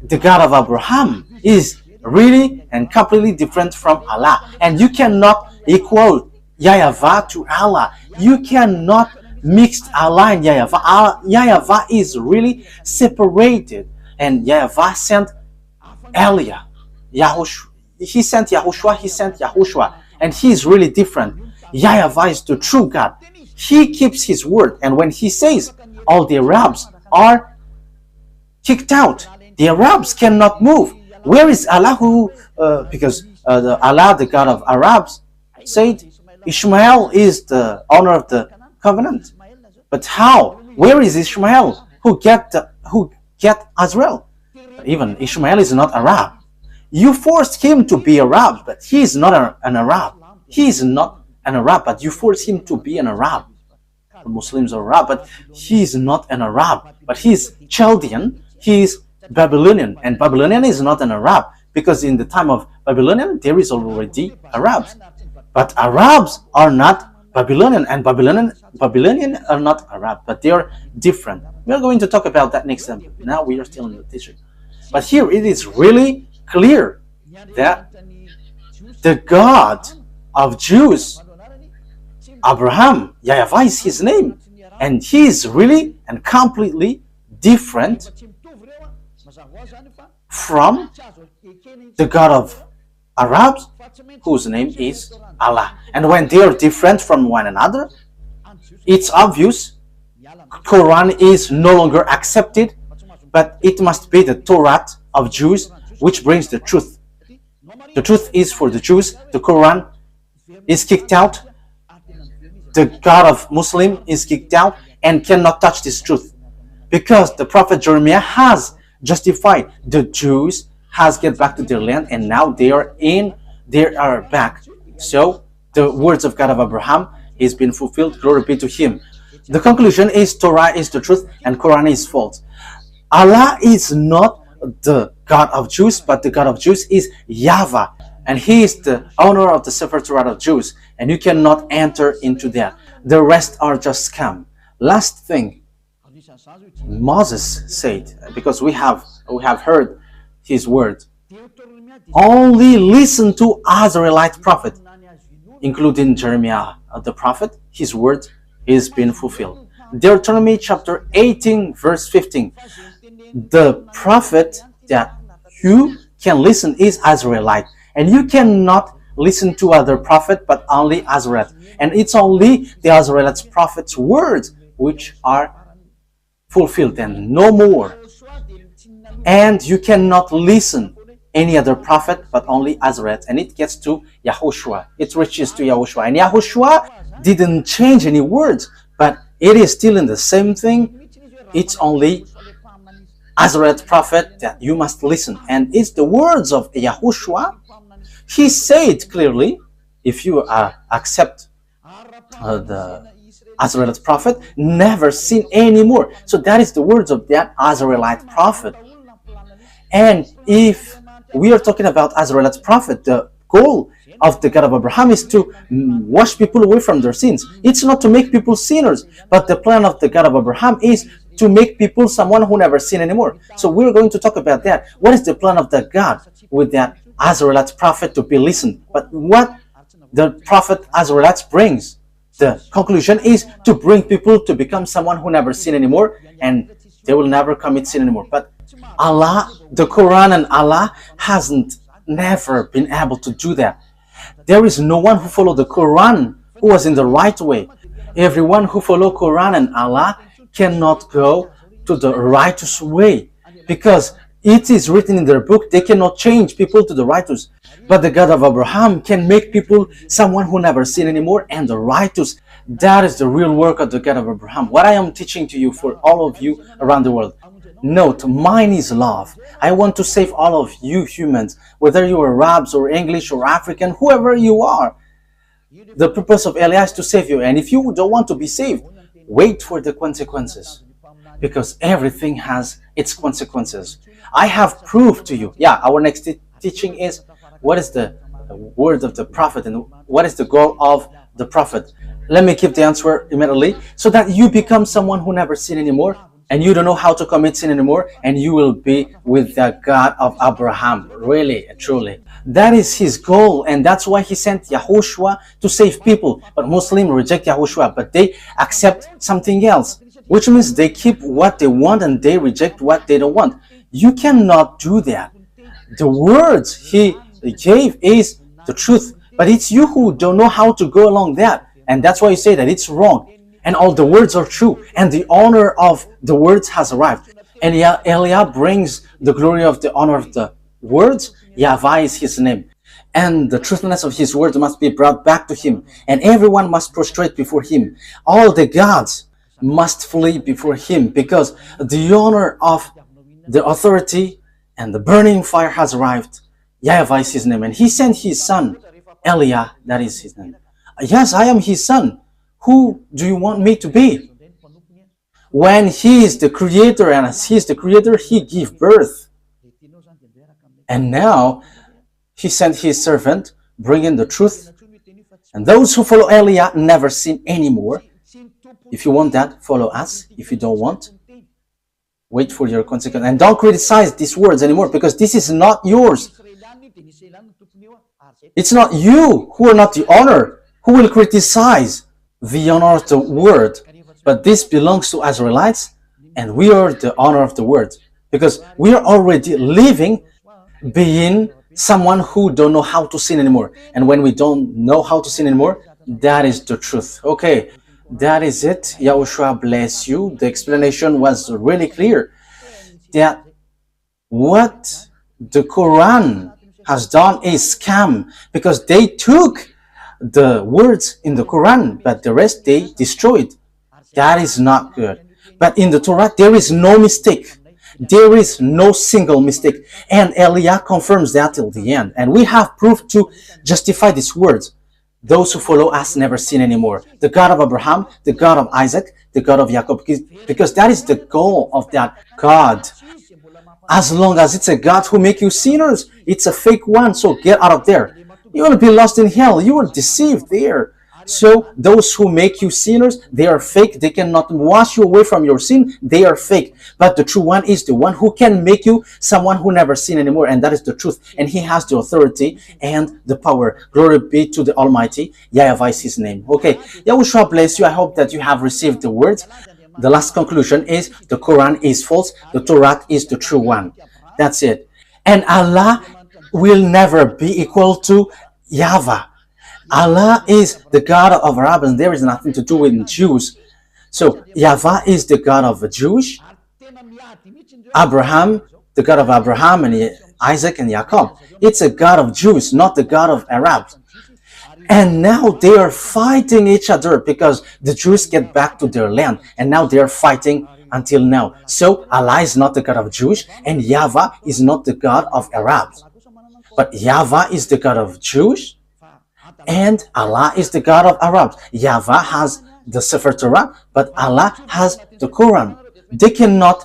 Speaker 1: the God of Abraham is really and completely different from Allah. And you cannot equal YAHVAH to Allah. You cannot mix Allah and YAHVAH. YAHVAH is really separated. And YAHVAH sent Elijah. He sent YAHOSHUAH. And he is really different. YAHVAH is the true God. He keeps his word. And when he says all the Arabs are kicked out, the Arabs cannot move. Where is Allah because Allah, the God of Arabs, said Ishmael is the owner of the covenant. But how? Where is Ishmael who get Israel? Even Ishmael is not Arab. You forced him to be Arab, but he is not an Arab. He is not an Arab, but you forced him to be an Arab. The Muslims are Arab, but he is not an Arab. But he is Chaldean, he is Babylonian, and Babylonian is not an Arab, because in the time of Babylonian there is already Arabs. But Arabs are not Babylonian, and Babylonian are not Arab, but they are different. We are going to talk about that next time. Now we are still in the teaching. But here it is really clear that the God of Jews, Abraham, YAHVAH is his name, and he is really and completely different from the God of Arabs, whose name is Allah. And when they are different from one another, it's obvious Quran is no longer accepted, but it must be the Torah of Jews which brings the truth. The truth is for the Jews. The Quran is kicked out. The God of Muslim is kicked out and cannot touch this truth, because the prophet Jeremiah has justified the Jews has get back to their land, and now they are back. So the words of God of Abraham is been fulfilled. Glory be to him. The conclusion is Torah is the truth and Quran is false. Allah is not the God of Jews, but the God of Jews is YAHVAH, and he is the owner of the Sefer Torah of Jews, and you cannot enter into that. The rest are just scam. Last thing, Moses said, because we have heard his word, only listen to Israelite prophet, including Jeremiah the prophet. His word is being fulfilled. Deuteronomy chapter 18 verse 15. The prophet that you can listen is Israelite, and you cannot listen to other prophet but only Israelite, and it's only the Israelite prophet's words which are fulfilled and no more. And you cannot listen any other prophet but only Israelite, and it gets to YAHOSHUAH. It reaches to YAHOSHUAH, and YAHOSHUAH didn't change any words, but it is still in the same thing. It's only Israelite prophet that you must listen, and it's the words of YAHOSHUAH. He said clearly, if you accept the Israelite prophet, never sin anymore. So that is the words of that Israelite prophet. And if we are talking about Israelite prophet, the goal of the God of Abraham is to wash people away from their sins. It's not to make people sinners, but the plan of the God of Abraham is to make people someone who never sin anymore. So we're going to talk about that. What is the plan of the God with that Israelite prophet to be listened? But what the prophet Israelite brings, the conclusion is to bring people to become someone who never sin anymore, and they will never commit sin anymore. But Allah, the Quran and Allah hasn't never been able to do that. There is no one who followed the Quran who was in the right way. Everyone who follow Quran and Allah cannot go to the righteous way, because it is written in their book they cannot change people to the righteous. But the God of Abraham can make people someone who never sin anymore and the righteous. That is the real work of the God of Abraham. What I am teaching to you for all of you around the world. Note, mine is love. I want to save all of you humans, whether you are Arabs or English or African, whoever you are. The purpose of Elias is to save you. And if you don't want to be saved, wait for the consequences, because everything has its consequences. I have proved to you. Yeah, our next teaching is what is the word of the prophet and what is the goal of the prophet. Let me give the answer immediately, so that you become someone who never sin anymore, and you don't know how to commit sin anymore, and you will be with the God of Abraham, really, truly. That is his goal, and that's why he sent YAHOSHUAH to save people. But Muslims reject YAHOSHUAH, but they accept something else, which means they keep what they want and they reject what they don't want. You cannot do that. The words he gave is the truth, but it's you who don't know how to go along that, and that's why you say that it's wrong. And all the words are true, and the honor of the words has arrived. And Elia brings the glory of the honor of the words. YAHVAH is his name, and the truthfulness of his word must be brought back to him, and everyone must prostrate before him. All the gods must flee before him, because the honor of the authority and the burning fire has arrived. YAHVAH is his name, and he sent his son Elia, that is his name. Yes, I am his son. Who do you want me to be? When he is the creator, and as he is the creator, he gave birth. And now he sent his servant, bringing the truth, And those who follow Elia never sin anymore. If you want that, follow us. If you don't want, wait for your consequence. And don't criticize these words anymore, because this is not yours. It's not you who are not the honor, who will criticize the honor of the word. But this belongs to Israelites, and we are the honor of the word. Because we are already living being someone who don't know how to sin anymore. And when we don't know how to sin anymore, that is the truth. Okay, that is it. Yahushua bless you. The explanation was really clear that what the Quran has done is scam, because they took the words in the Quran, but the rest they destroyed. That is not good. But in the Torah, there is no mistake. There is no single mistake. And Elia confirms that till the end. And we have proof to justify these words. Those who follow us never sin anymore. The God of Abraham, the God of Isaac, the God of Jacob. Because that is the goal of that God. As long as it's a God who makes you sinners, it's a fake one. So get out of there. You will be lost in hell. You are deceived there. So those who make you sinners, they are fake. They cannot wash you away from your sin. They are fake. But the true one is the one who can make you someone who never sin anymore. And that is the truth. And he has the authority and the power. Glory be to the Almighty. YAHVAH is his name. Okay. Yahushua bless you. I hope that you have received the words. The last conclusion is the Quran is false. The Torah is the true one. That's it. And Allah will never be equal to YAHVAH. Allah is the God of Arabs, and there is nothing to do with Jews. So YAHVAH is the God of the Jews, Abraham, the God of Abraham and Isaac and Jacob. It's a God of Jews, not the God of Arabs. And now they are fighting each other because the Jews get back to their land, and now they are fighting until now. So Allah is not the God of Jews, and YAHVAH is not the God of Arabs. But YAHVAH is the God of Jews, and Allah is the God of Arabs. YAHVAH has the Sefer Torah, but Allah has the Quran. They cannot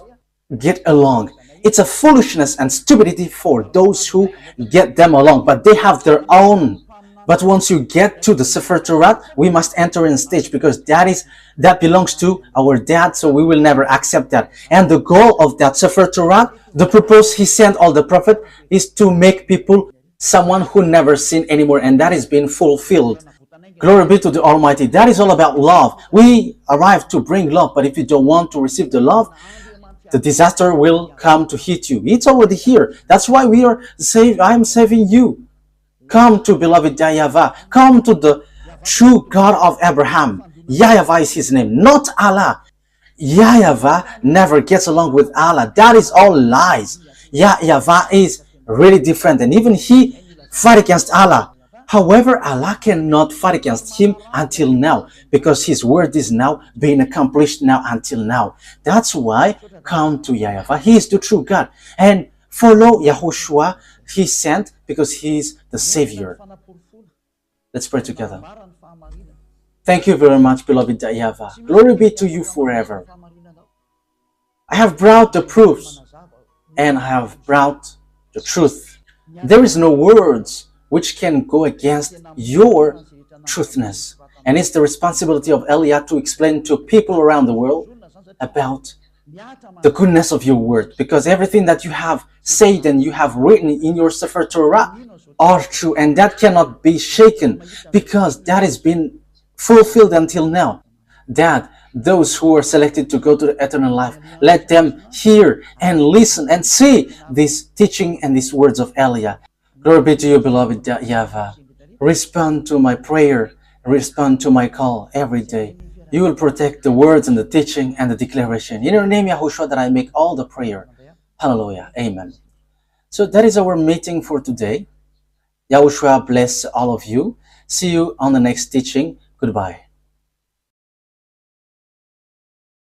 Speaker 1: get along. It's a foolishness and stupidity for those who get them along, but they have their own. But once you get to the Sefer Torah, we must enter in stage, because that belongs to our dad, so we will never accept that. And the goal of that Sefer Torah, the purpose he sent all the prophet, is to make people someone who never sin anymore, and that is being fulfilled. Glory be to the Almighty. That is all about love. We arrive to bring love, but if you don't want to receive the love, the disaster will come to hit you. It's already here. That's why we are saved. I am saving you. Come to beloved YAHVAH. Come to the true God of Abraham. YAHVAH is his name, not Allah. YAHVAH never gets along with Allah. That is all lies. YAHVAH is really different, and even he fight against Allah. However, Allah cannot fight against him until now, because his word is now being accomplished now until now. That's why come to YAHVAH. He is the true God, and follow YAHOSHUAH. He sent because he is the Savior. Let's pray together. Thank you very much, beloved YAHVAH. Glory be to you forever. I have brought the proofs, and I have brought the truth. There is no words which can go against your truthness. And it's the responsibility of Elia to explain to people around the world about the goodness of your word, because everything that you have said and you have written in your Sefer Torah are true, and that cannot be shaken, because that has been fulfilled until now. That those who are selected to go to the eternal life, let them hear and listen and see this teaching and these words of Elia. Glory be to you, beloved YAHVAH. Respond to my prayer, respond to my call every day. You will protect the words and the teaching and the declaration. In your name, YAHOSHUAH, that I make all the prayer. Hallelujah. Amen. So that is our meeting for today. YAHOSHUAH bless all of you. See you on the next teaching. Goodbye.